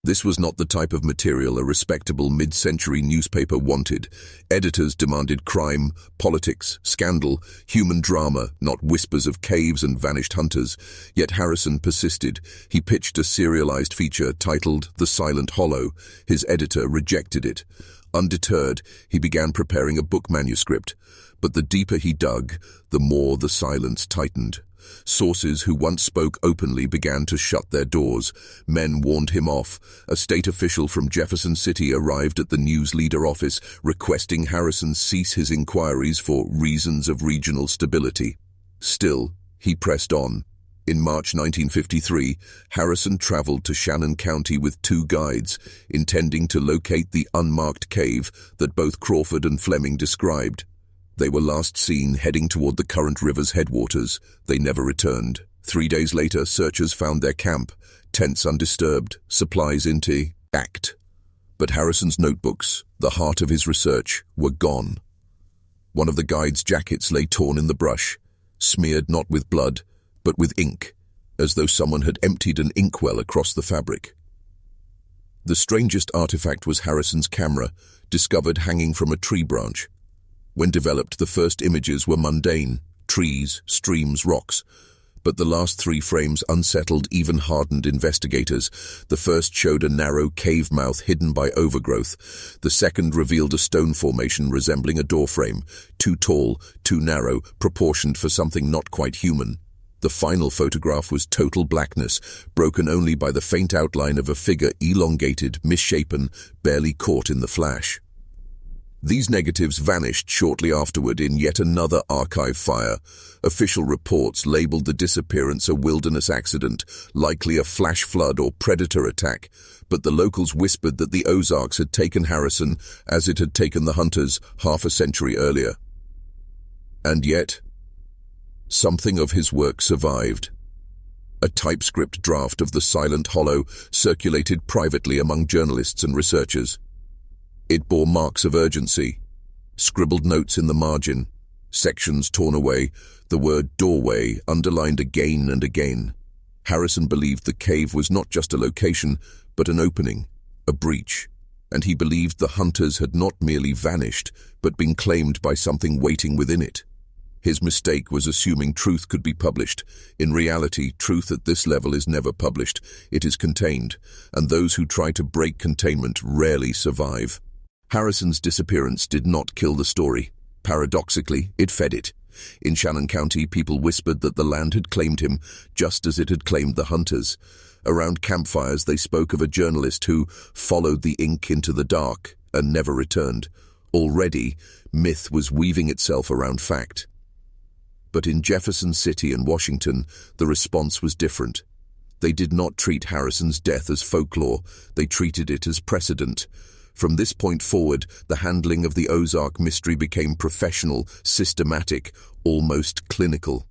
This was not the type of material a respectable mid-century newspaper wanted. Editors demanded crime, politics, scandal, human drama, not whispers of caves and vanished hunters. Yet Harrison persisted. He pitched a serialized feature titled The Silent Hollow. His editor rejected it. Undeterred, he began preparing a book manuscript. But the deeper he dug, the more the silence tightened. Sources who once spoke openly began to shut their doors. Men warned him off. A state official from Jefferson City arrived at the news leader office, requesting Harrison cease his inquiries for reasons of regional stability. Still, he pressed on. In March 1953, Harrison traveled to Shannon County with 2 guides, intending to locate the unmarked cave that both Crawford and Fleming described. They were last seen heading toward the Current River's headwaters. They never returned. 3 days later, searchers found their camp, tents undisturbed, supplies intact. But Harrison's notebooks, the heart of his research, were gone. One of the guide's jackets lay torn in the brush, smeared not with blood, but with ink, as though someone had emptied an inkwell across the fabric. The strangest artifact was Harrison's camera, discovered hanging from a tree branch. When developed, the first images were mundane: trees, streams, rocks. But the last 3 frames unsettled even hardened investigators. The first showed a narrow cave mouth hidden by overgrowth. The second revealed a stone formation resembling a doorframe, too tall, too narrow, proportioned for something not quite human. The final photograph was total blackness, broken only by the faint outline of a figure elongated, misshapen, barely caught in the flash. These negatives vanished shortly afterward in yet another archive fire. Official reports labeled the disappearance a wilderness accident, likely a flash flood or predator attack, but the locals whispered that the Ozarks had taken Harrison as it had taken the hunters half a century earlier. And yet, something of his work survived. A typescript draft of The Silent Hollow circulated privately among journalists and researchers. It bore marks of urgency, scribbled notes in the margin, sections torn away, the word doorway underlined again and again. Harrison believed the cave was not just a location, but an opening, a breach, and he believed the hunters had not merely vanished, but been claimed by something waiting within it. His mistake was assuming truth could be published. In reality, truth at this level is never published. It is contained, and those who try to break containment rarely survive. Harrison's disappearance did not kill the story. Paradoxically, it fed it. In Shannon County, people whispered that the land had claimed him, just as it had claimed the hunters. Around campfires, they spoke of a journalist who followed the ink into the dark and never returned. Already, myth was weaving itself around fact. But in Jefferson City and Washington, the response was different. They did not treat Harrison's death as folklore, they treated it as precedent. From this point forward, the handling of the Ozark mystery became professional, systematic, almost clinical.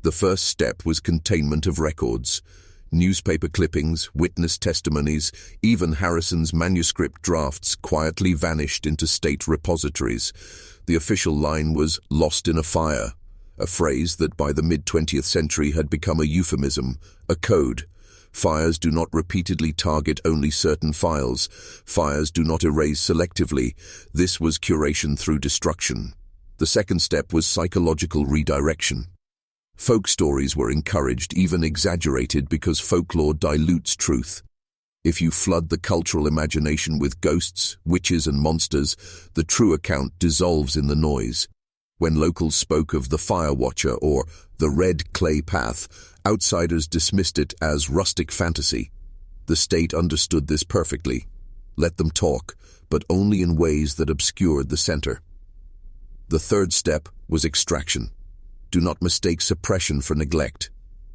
The first step was containment of records. Newspaper clippings, witness testimonies, even Harrison's manuscript drafts quietly vanished into state repositories. The official line was "lost in a fire," a phrase that by the mid-20th century had become a euphemism, a code. Fires do not repeatedly target only certain files. Fires do not erase selectively. This was curation through destruction. The second step was psychological redirection. Folk stories were encouraged, even exaggerated, because folklore dilutes truth. If you flood the cultural imagination with ghosts, witches, and monsters, the true account dissolves in the noise. When locals spoke of the Fire Watcher or the Red Clay Path, outsiders dismissed it as rustic fantasy. The state understood this perfectly. Let them talk, but only in ways that obscured the center. The third step was extraction. Do not mistake suppression for neglect.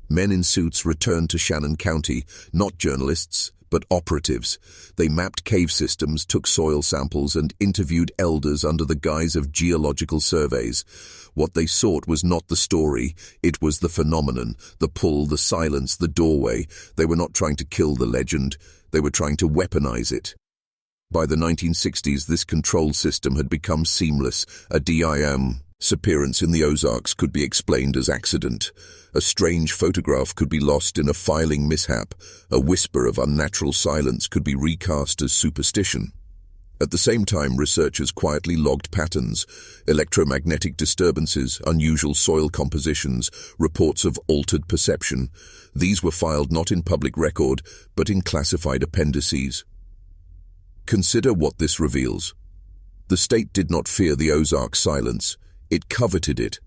Men in suits returned to Shannon County, not journalists, but operatives. They mapped cave systems, took soil samples, and interviewed elders under the guise of geological surveys. What they sought was not the story, it was the phenomenon, the pull, the silence, the doorway. They were not trying to kill the legend, they were trying to weaponize it. By the 1960s, this control system had become seamless. A disappearance in the Ozarks could be explained as accident. A strange photograph could be lost in a filing mishap. A whisper of unnatural silence could be recast as superstition. At the same time, researchers quietly logged patterns, electromagnetic disturbances, unusual soil compositions, reports of altered perception. These were filed not in public record, but in classified appendices. Consider what this reveals. The state did not fear the Ozark silence. It coveted it.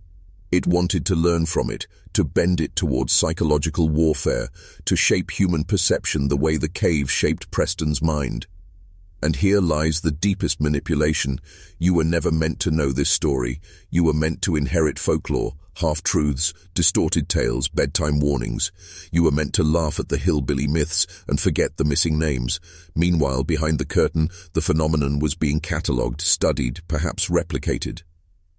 It wanted to learn from it, to bend it towards psychological warfare, to shape human perception the way the cave shaped Preston's mind. And here lies the deepest manipulation. You were never meant to know this story. You were meant to inherit folklore, half-truths, distorted tales, bedtime warnings. You were meant to laugh at the hillbilly myths and forget the missing names. Meanwhile, behind the curtain, the phenomenon was being catalogued, studied, perhaps replicated.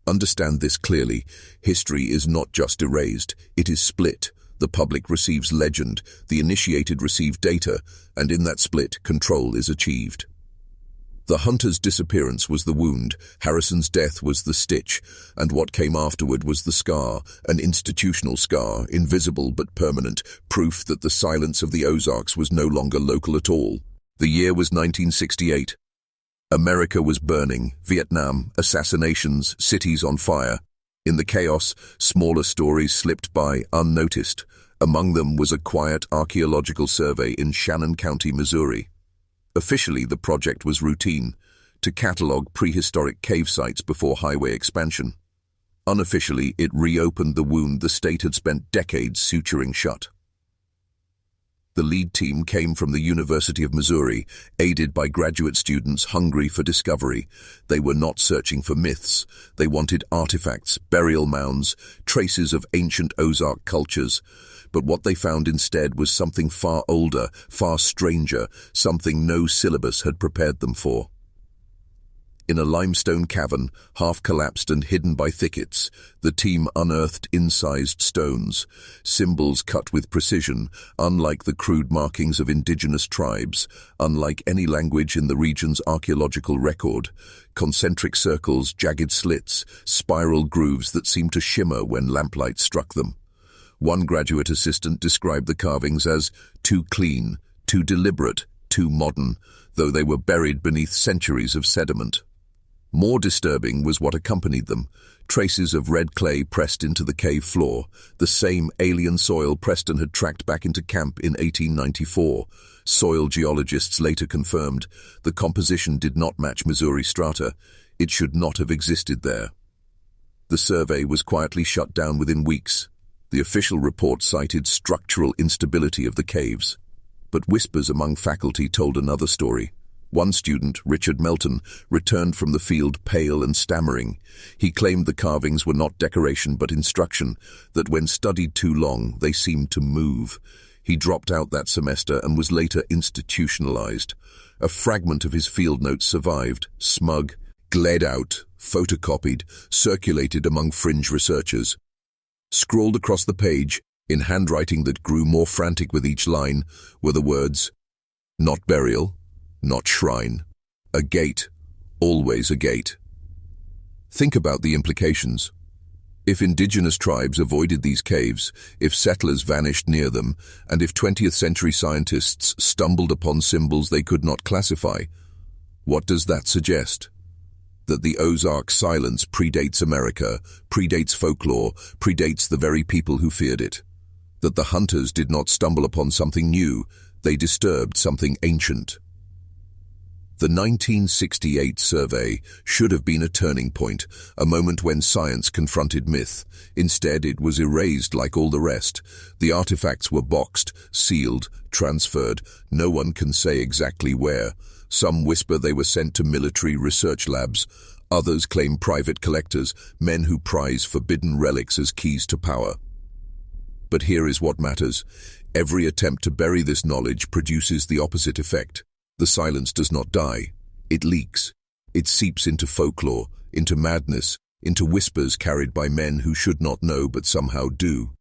Understand this clearly. History is not just erased, it is split. The public receives legend, the initiated receive data, and in that split, control is achieved. The hunter's disappearance was the wound, Harrison's death was the stitch, and what came afterward was the scar, an institutional scar, invisible but permanent, proof that the silence of the Ozarks was no longer local at all. The year was 1968. America was burning, Vietnam, assassinations, cities on fire. In the chaos, smaller stories slipped by unnoticed. Among them was a quiet archaeological survey in Shannon County, Missouri. Officially, the project was routine, to catalog prehistoric cave sites before highway expansion. Unofficially, it reopened the wound the state had spent decades suturing shut. The lead team came from the University of Missouri, aided by graduate students hungry for discovery. They were not searching for myths. They wanted artifacts, burial mounds, traces of ancient Ozark cultures. But what they found instead was something far older, far stranger, something no syllabus had prepared them for. In a limestone cavern, half-collapsed and hidden by thickets, the team unearthed incised stones, symbols cut with precision, unlike the crude markings of indigenous tribes, unlike any language in the region's archaeological record. Concentric circles, jagged slits, spiral grooves that seemed to shimmer when lamplight struck them. One graduate assistant described the carvings as too clean, too deliberate, too modern, though they were buried beneath centuries of sediment. More disturbing was what accompanied them, traces of red clay pressed into the cave floor, the same alien soil Preston had tracked back into camp in 1894. Soil geologists later confirmed the composition did not match Missouri strata. It should not have existed there. The survey was quietly shut down within weeks. The official report cited structural instability of the caves. But whispers among faculty told another story. One student, Richard Melton, returned from the field pale and stammering. He claimed the carvings were not decoration but instruction, that when studied too long, they seemed to move. He dropped out that semester and was later institutionalized. A fragment of his field notes survived, smug, glared out, photocopied, circulated among fringe researchers. Scrawled across the page, in handwriting that grew more frantic with each line, were the words, "Not burial, not shrine. A gate, always a gate." Think about the implications. If indigenous tribes avoided these caves, if settlers vanished near them, and if 20th century scientists stumbled upon symbols they could not classify, what does that suggest? That the Ozark silence predates America, predates folklore, predates the very people who feared it. That the hunters did not stumble upon something new, they disturbed something ancient. The 1968 survey should have been a turning point, a moment when science confronted myth. Instead, it was erased like all the rest. The artifacts were boxed, sealed, transferred. No one can say exactly where. Some whisper they were sent to military research labs. Others claim private collectors, men who prize forbidden relics as keys to power. But here is what matters. Every attempt to bury this knowledge produces the opposite effect. The silence does not die. It leaks. It seeps into folklore, into madness, into whispers carried by men who should not know but somehow do.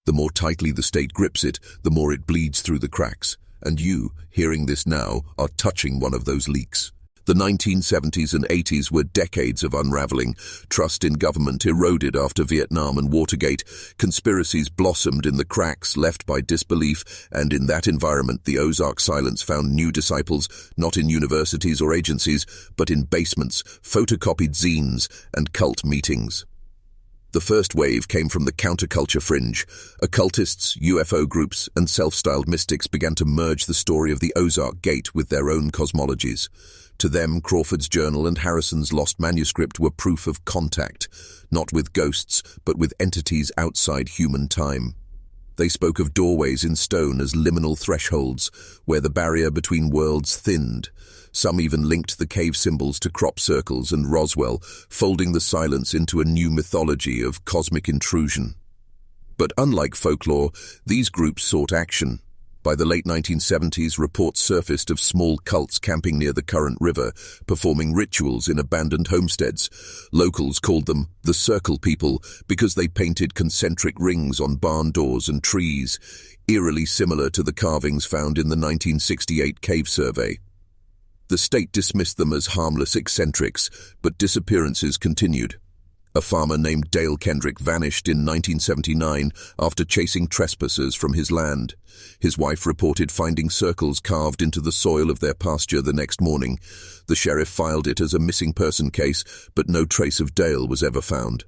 The more tightly the state grips it, the more it bleeds through the cracks. And you, hearing this now, are touching one of those leaks. The 1970s and 80s were decades of unraveling. Trust in government eroded after Vietnam and Watergate. Conspiracies blossomed in the cracks left by disbelief, and in that environment the Ozark silence found new disciples, not in universities or agencies, but in basements, photocopied zines, and cult meetings. The first wave came from the counterculture fringe. Occultists, UFO groups, and self-styled mystics began to merge the story of the Ozark Gate with their own cosmologies. To them, Crawford's journal and Harrison's lost manuscript were proof of contact, not with ghosts, but with entities outside human time. They spoke of doorways in stone as liminal thresholds, where the barrier between worlds thinned. Some even linked the cave symbols to crop circles and Roswell, folding the silence into a new mythology of cosmic intrusion. But unlike folklore, these groups sought action. By the late 1970s, reports surfaced of small cults camping near the Current River, performing rituals in abandoned homesteads. Locals called them the Circle People because they painted concentric rings on barn doors and trees, eerily similar to the carvings found in the 1968 cave survey. The state dismissed them as harmless eccentrics, but disappearances continued. A farmer named Dale Kendrick vanished in 1979 after chasing trespassers from his land. His wife reported finding circles carved into the soil of their pasture the next morning. The sheriff filed it as a missing person case, but no trace of Dale was ever found.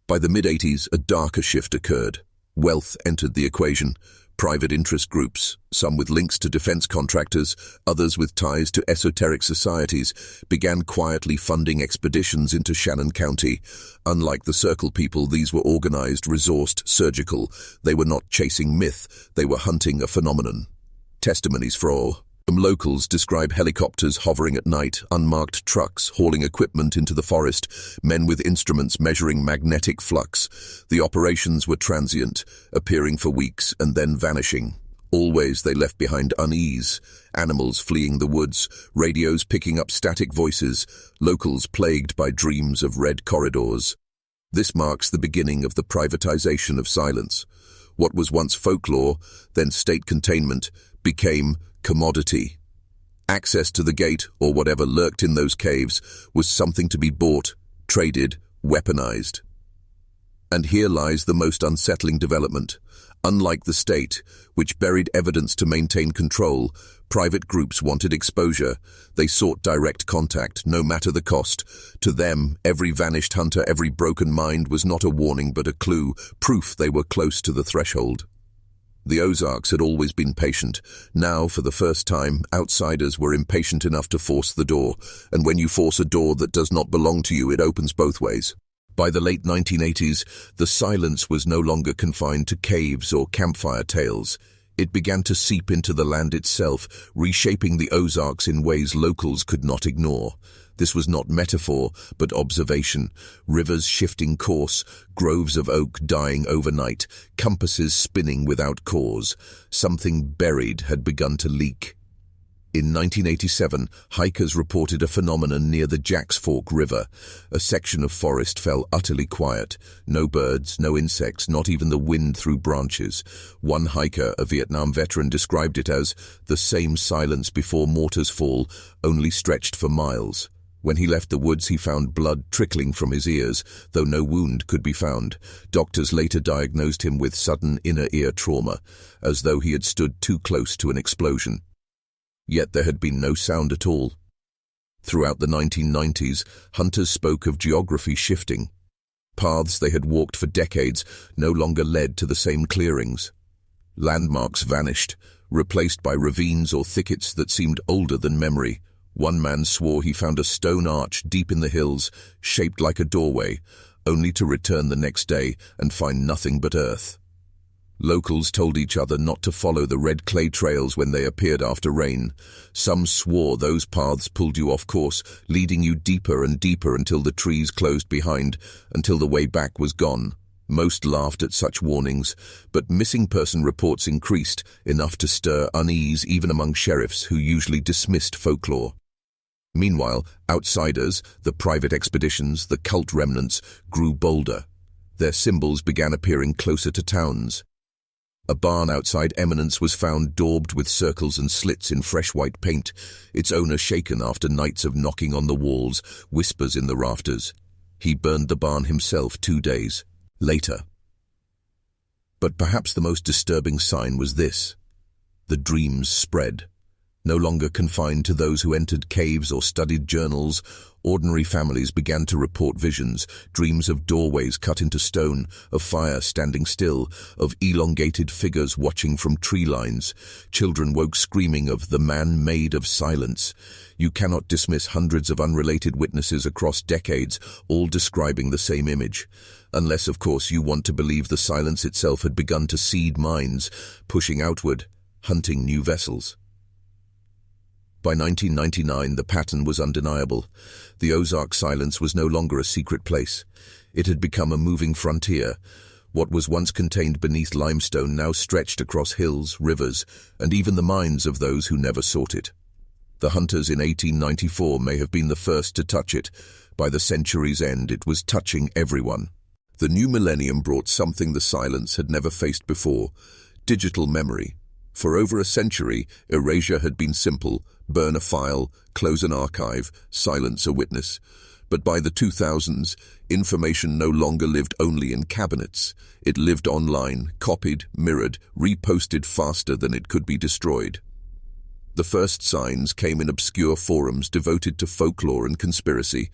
By the mid-80s, a darker shift occurred. Wealth entered the equation. Private interest groups, some with links to defense contractors, others with ties to esoteric societies, began quietly funding expeditions into Shannon County. Unlike the Circle people, these were organized, resourced, surgical. They were not chasing myth, they were hunting a phenomenon. Testimonies from locals describe helicopters hovering at night, unmarked trucks hauling equipment into the forest, men with instruments measuring magnetic flux. The operations were transient, appearing for weeks and then vanishing. Always they left behind unease, animals fleeing the woods, radios picking up static voices, locals plagued by dreams of red corridors. This marks the beginning of the privatization of silence. What was once folklore, then state containment, became commodity. Access to the gate, or whatever lurked in those caves, was something to be bought, traded, weaponized. And here lies the most unsettling development. Unlike the state, which buried evidence to maintain control, private groups wanted exposure. They sought direct contact, no matter the cost. To them, every vanished hunter, every broken mind was not a warning but a clue, proof they were close to the threshold. The Ozarks had always been patient. Now, for the first time, outsiders were impatient enough to force the door. And when you force a door that does not belong to you, it opens both ways. By the late 1980s, the silence was no longer confined to caves or campfire tales. It began to seep into the land itself, reshaping the Ozarks in ways locals could not ignore. This was not metaphor, but observation. Rivers shifting course, groves of oak dying overnight, compasses spinning without cause. Something buried had begun to leak. In 1987, hikers reported a phenomenon near the Jacks Fork River. A section of forest fell utterly quiet. No birds, no insects, not even the wind through branches. One hiker, a Vietnam veteran, described it as the same silence before mortars fall, only stretched for miles. When he left the woods, he found blood trickling from his ears, though no wound could be found. Doctors later diagnosed him with sudden inner ear trauma, as though he had stood too close to an explosion. Yet there had been no sound at all. Throughout the 1990s, hunters spoke of geography shifting. Paths they had walked for decades no longer led to the same clearings. Landmarks vanished, replaced by ravines or thickets that seemed older than memory. One man swore he found a stone arch deep in the hills, shaped like a doorway, only to return the next day and find nothing but earth. Locals told each other not to follow the red clay trails when they appeared after rain. Some swore those paths pulled you off course, leading you deeper and deeper until the trees closed behind, until the way back was gone. Most laughed at such warnings, but missing person reports increased, enough to stir unease even among sheriffs who usually dismissed folklore. Meanwhile, outsiders, the private expeditions, the cult remnants, grew bolder. Their symbols began appearing closer to towns. A barn outside Eminence was found daubed with circles and slits in fresh white paint, its owner shaken after nights of knocking on the walls, whispers in the rafters. He burned the barn himself 2 days later. But perhaps the most disturbing sign was this. The dreams spread. No longer confined to those who entered caves or studied journals, ordinary families began to report visions, dreams of doorways cut into stone, of fire standing still, of elongated figures watching from tree lines. Children woke screaming of the man made of silence. You cannot dismiss hundreds of unrelated witnesses across decades, all describing the same image. Unless, of course, you want to believe the silence itself had begun to seed minds, pushing outward, hunting new vessels. By 1999, the pattern was undeniable. The Ozark silence was no longer a secret place. It had become a moving frontier. What was once contained beneath limestone now stretched across hills, rivers, and even the minds of those who never sought it. The hunters in 1894 may have been the first to touch it. By the century's end, it was touching everyone. The new millennium brought something the silence had never faced before: digital memory. For over a century, erasure had been simple: burn a file, close an archive, silence a witness. But by the 2000s, information no longer lived only in cabinets. It lived online, copied, mirrored, reposted faster than it could be destroyed. The first signs came in obscure forums devoted to folklore and conspiracy.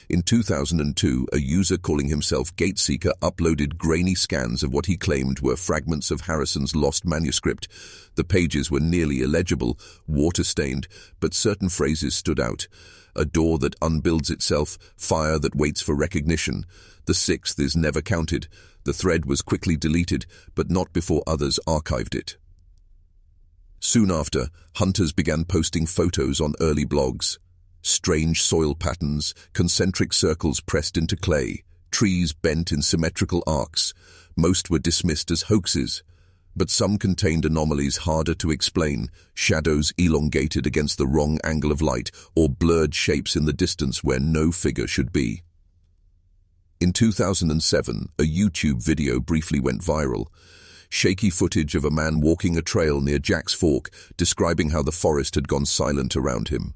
In 2002, a user calling himself Gateseeker uploaded grainy scans of what he claimed were fragments of Harrison's lost manuscript. The pages were nearly illegible, water-stained, but certain phrases stood out. A door that unbuilds itself, fire that waits for recognition. The sixth is never counted. The thread was quickly deleted, but not before others archived it. Soon after, hunters began posting photos on early blogs. Strange soil patterns, concentric circles pressed into clay, trees bent in symmetrical arcs. Most were dismissed as hoaxes, but some contained anomalies harder to explain, shadows elongated against the wrong angle of light, or blurred shapes in the distance where no figure should be. In 2007, a YouTube video briefly went viral. Shaky footage of a man walking a trail near Jack's Fork, describing how the forest had gone silent around him.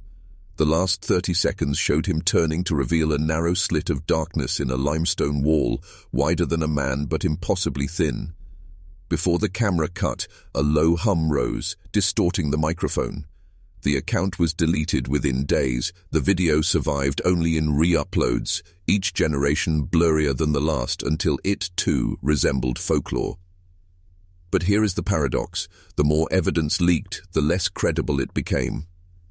The last 30 seconds showed him turning to reveal a narrow slit of darkness in a limestone wall, wider than a man but impossibly thin. Before the camera cut, a low hum rose, distorting the microphone. The account was deleted within days. The video survived only in re-uploads, each generation blurrier than the last until it, too, resembled folklore. But here is the paradox. The more evidence leaked, the less credible it became.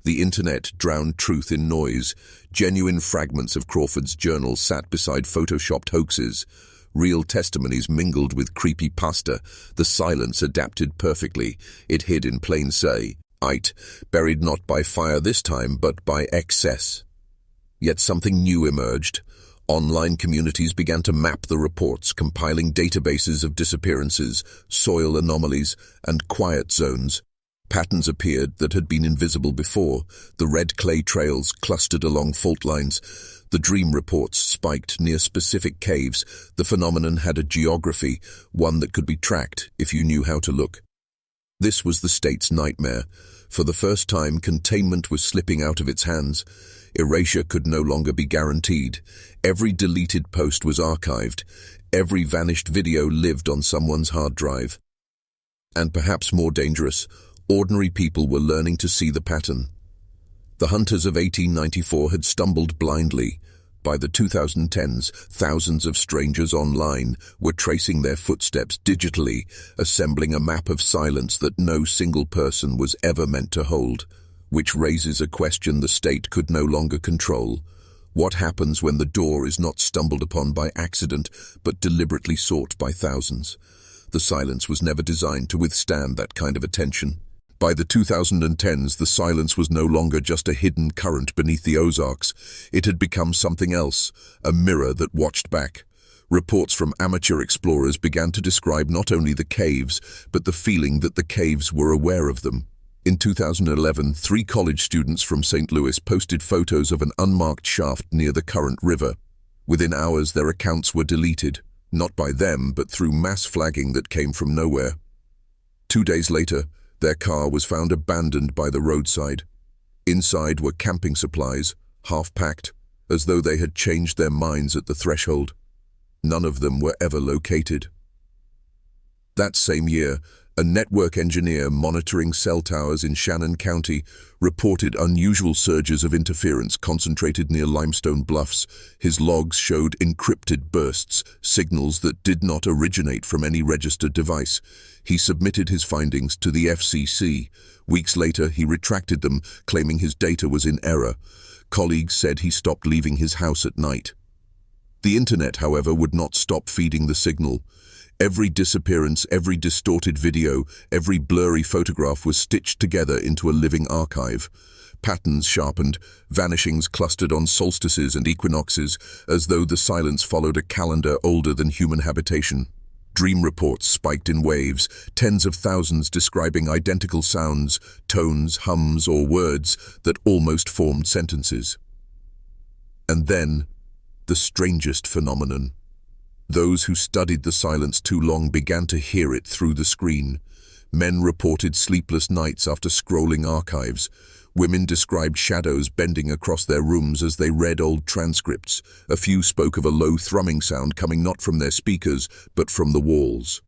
The internet drowned truth in noise. Genuine fragments of Crawford's journal sat beside photoshopped hoaxes. Real testimonies mingled with creepypasta. The silence adapted perfectly. It hid in plain sight, buried not by fire this time, but by excess. Yet something new emerged. Online communities began to map the reports, compiling databases of disappearances, soil anomalies, and quiet zones. Patterns appeared that had been invisible before. The red clay trails clustered along fault lines. The dream reports spiked near specific caves. The phenomenon had a geography, one that could be tracked if you knew how to look. This was the state's nightmare. For the first time, containment was slipping out of its hands. Erasure could no longer be guaranteed. Every deleted post was archived. Every vanished video lived on someone's hard drive. And perhaps more dangerous, ordinary people were learning to see the pattern. The hunters of 1894 had stumbled blindly. By the 2010s, thousands of strangers online were tracing their footsteps digitally, assembling a map of silence that no single person was ever meant to hold, which raises a question the state could no longer control. What happens when the door is not stumbled upon by accident, but deliberately sought by thousands? The silence was never designed to withstand that kind of attention. By the 2010s, the silence was no longer just a hidden current beneath the Ozarks. It had become something else, a mirror that watched back. Reports from amateur explorers began to describe not only the caves, but the feeling that the caves were aware of them. In 2011, 3 college students from St. Louis posted photos of an unmarked shaft near the Current River. Within hours, their accounts were deleted, not by them, but through mass flagging that came from nowhere. 2 days later, their car was found abandoned by the roadside. Inside were camping supplies, half-packed, as though they had changed their minds at the threshold. None of them were ever located. That same year, a network engineer monitoring cell towers in Shannon County reported unusual surges of interference concentrated near limestone bluffs. His logs showed encrypted bursts, signals that did not originate from any registered device. He submitted his findings to the FCC. Weeks later, he retracted them, claiming his data was in error. Colleagues said he stopped leaving his house at night. The internet, however, would not stop feeding the signal. Every disappearance, every distorted video, every blurry photograph was stitched together into a living archive. Patterns sharpened, vanishings clustered on solstices and equinoxes, as though the silence followed a calendar older than human habitation. Dream reports spiked in waves, tens of thousands describing identical sounds, tones, hums, or words that almost formed sentences. And then, the strangest phenomenon. Those who studied the silence too long began to hear it through the screen. Men reported sleepless nights after scrolling archives. Women described shadows bending across their rooms as they read old transcripts. A few spoke of a low thrumming sound coming not from their speakers, but from the walls.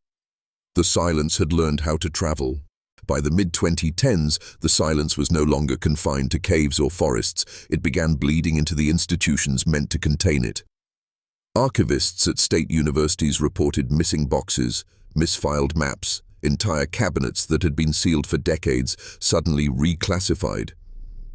The silence had learned how to travel. By the mid-2010s, the silence was no longer confined to caves or forests. It began bleeding into the institutions meant to contain it. Archivists at state universities reported missing boxes, misfiled maps, entire cabinets that had been sealed for decades, suddenly reclassified.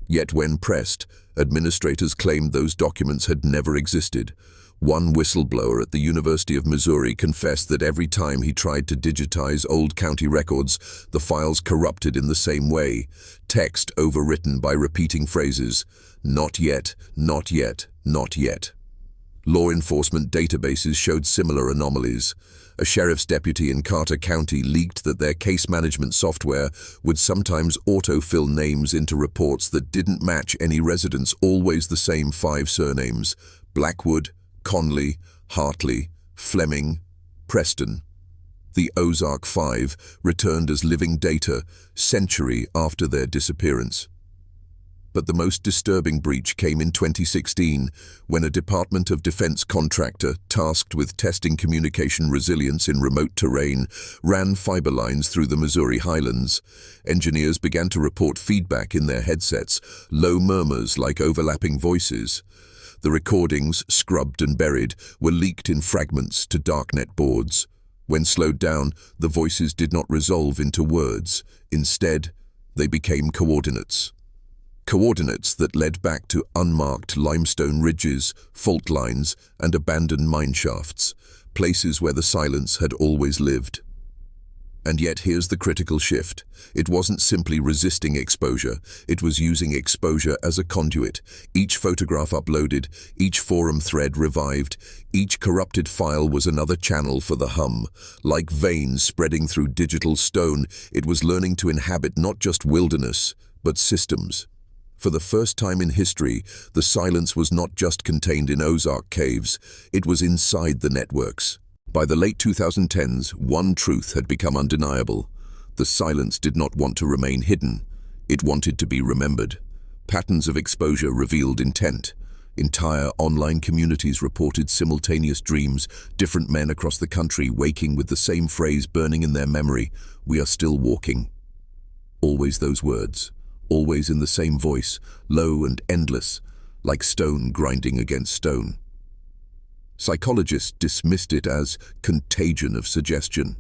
Yet when pressed, administrators claimed those documents had never existed. One whistleblower at the University of Missouri confessed that every time he tried to digitize old county records, the files corrupted in the same way, text overwritten by repeating phrases, "Not yet, not yet, not yet." Law enforcement databases showed similar anomalies. A sheriff's deputy in Carter County leaked that their case management software would sometimes autofill names into reports that didn't match any residents, always the same 5 surnames: Blackwood, Conley, Hartley, Fleming, Preston. The Ozark Five returned as living data century after their disappearance. But the most disturbing breach came in 2016, when a Department of Defense contractor tasked with testing communication resilience in remote terrain ran fiber lines through the Missouri highlands. Engineers began to report feedback in their headsets, low murmurs like overlapping voices. The recordings, scrubbed and buried, were leaked in fragments to darknet boards. When slowed down, the voices did not resolve into words. Instead, they became coordinates. Coordinates that led back to unmarked limestone ridges, fault lines, and abandoned mine shafts, places where the silence had always lived. And yet here's the critical shift. It wasn't simply resisting exposure, it was using exposure as a conduit. Each photograph uploaded, each forum thread revived, each corrupted file was another channel for the hum. Like veins spreading through digital stone, it was learning to inhabit not just wilderness, but systems. For the first time in history, the silence was not just contained in Ozark caves, it was inside the networks. By the late 2010s, one truth had become undeniable. The silence did not want to remain hidden. It wanted to be remembered. Patterns of exposure revealed intent. Entire online communities reported simultaneous dreams, different men across the country waking with the same phrase burning in their memory, "We are still walking." Always those words. Always in the same voice, low and endless, like stone grinding against stone. Psychologists dismissed it as contagion of suggestion.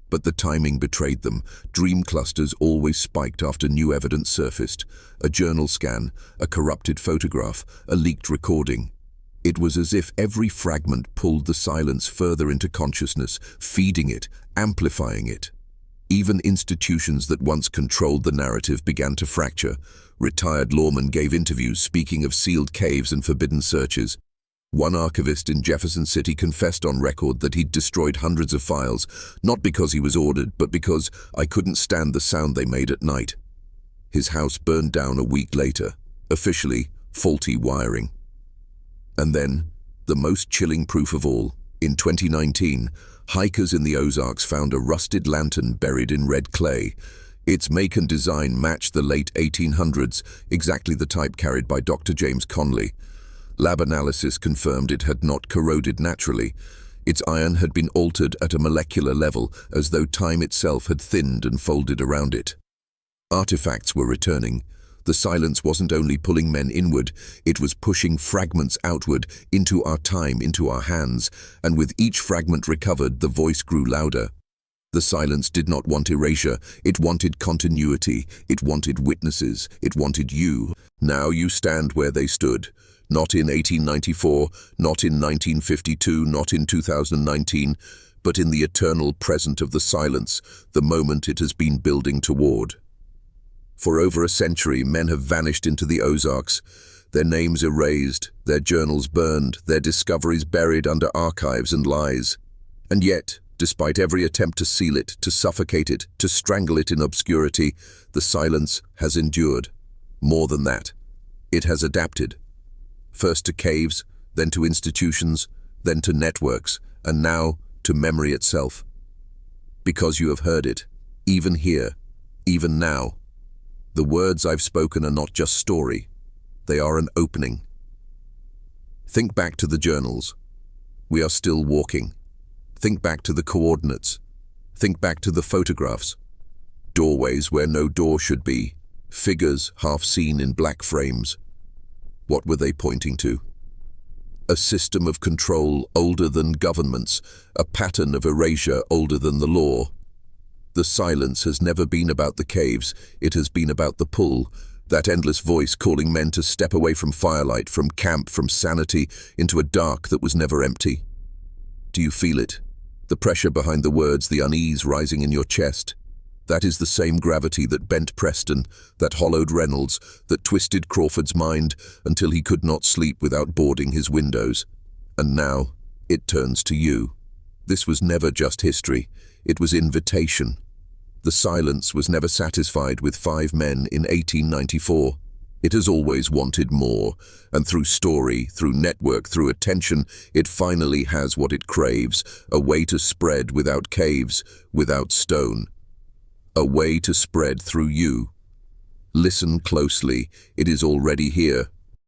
But the timing betrayed them. Dream clusters always spiked after new evidence surfaced. A journal scan, a corrupted photograph, a leaked recording. It was as if every fragment pulled the silence further into consciousness, feeding it, amplifying it. Even institutions that once controlled the narrative began to fracture. Retired lawmen gave interviews speaking of sealed caves and forbidden searches. One archivist in Jefferson City confessed on record that he'd destroyed hundreds of files, not because he was ordered, but because "I couldn't stand the sound they made at night." His house burned down a week later, officially faulty wiring. And then, the most chilling proof of all, in 2019, hikers in the Ozarks found a rusted lantern buried in red clay. Its make and design matched the late 1800s, exactly the type carried by Dr. James Conley. Lab analysis confirmed it had not corroded naturally. Its iron had been altered at a molecular level, as though time itself had thinned and folded around it. Artifacts were returning. The silence wasn't only pulling men inward, it was pushing fragments outward, into our time, into our hands, and with each fragment recovered, the voice grew louder. The silence did not want erasure, it wanted continuity, it wanted witnesses, it wanted you. Now you stand where they stood. Not in 1894, not in 1952, not in 2019, but in the eternal present of the silence, the moment it has been building toward. For over a century, men have vanished into the Ozarks, their names erased, their journals burned, their discoveries buried under archives and lies. And yet, despite every attempt to seal it, to suffocate it, to strangle it in obscurity, the silence has endured. More than that, it has adapted. First to caves, then to institutions, then to networks, and now to memory itself. Because you have heard it, even here, even now. The words I've spoken are not just story, they are an opening. Think back to the journals. We are still walking. Think back to the coordinates. Think back to the photographs. doorways where no door should be, figures half seen in black frames. What were they pointing to? A system of control older than governments, a pattern of erasure older than the law. The silence has never been about the caves, it has been about the pull, that endless voice calling men to step away from firelight, from camp, from sanity, into a dark that was never empty. Do you feel it? The pressure behind the words, the unease rising in your chest. That is the same gravity that bent Preston, that hollowed Reynolds, that twisted Crawford's mind until he could not sleep without boarding his windows. And now, it turns to you. This was never just history, it was invitation. The silence was never satisfied with 5 men in 1894. It has always wanted more, and through story, through network, through attention, it finally has what it craves, a way to spread without caves, without stone. A way to spread through you. Listen closely, it is already here.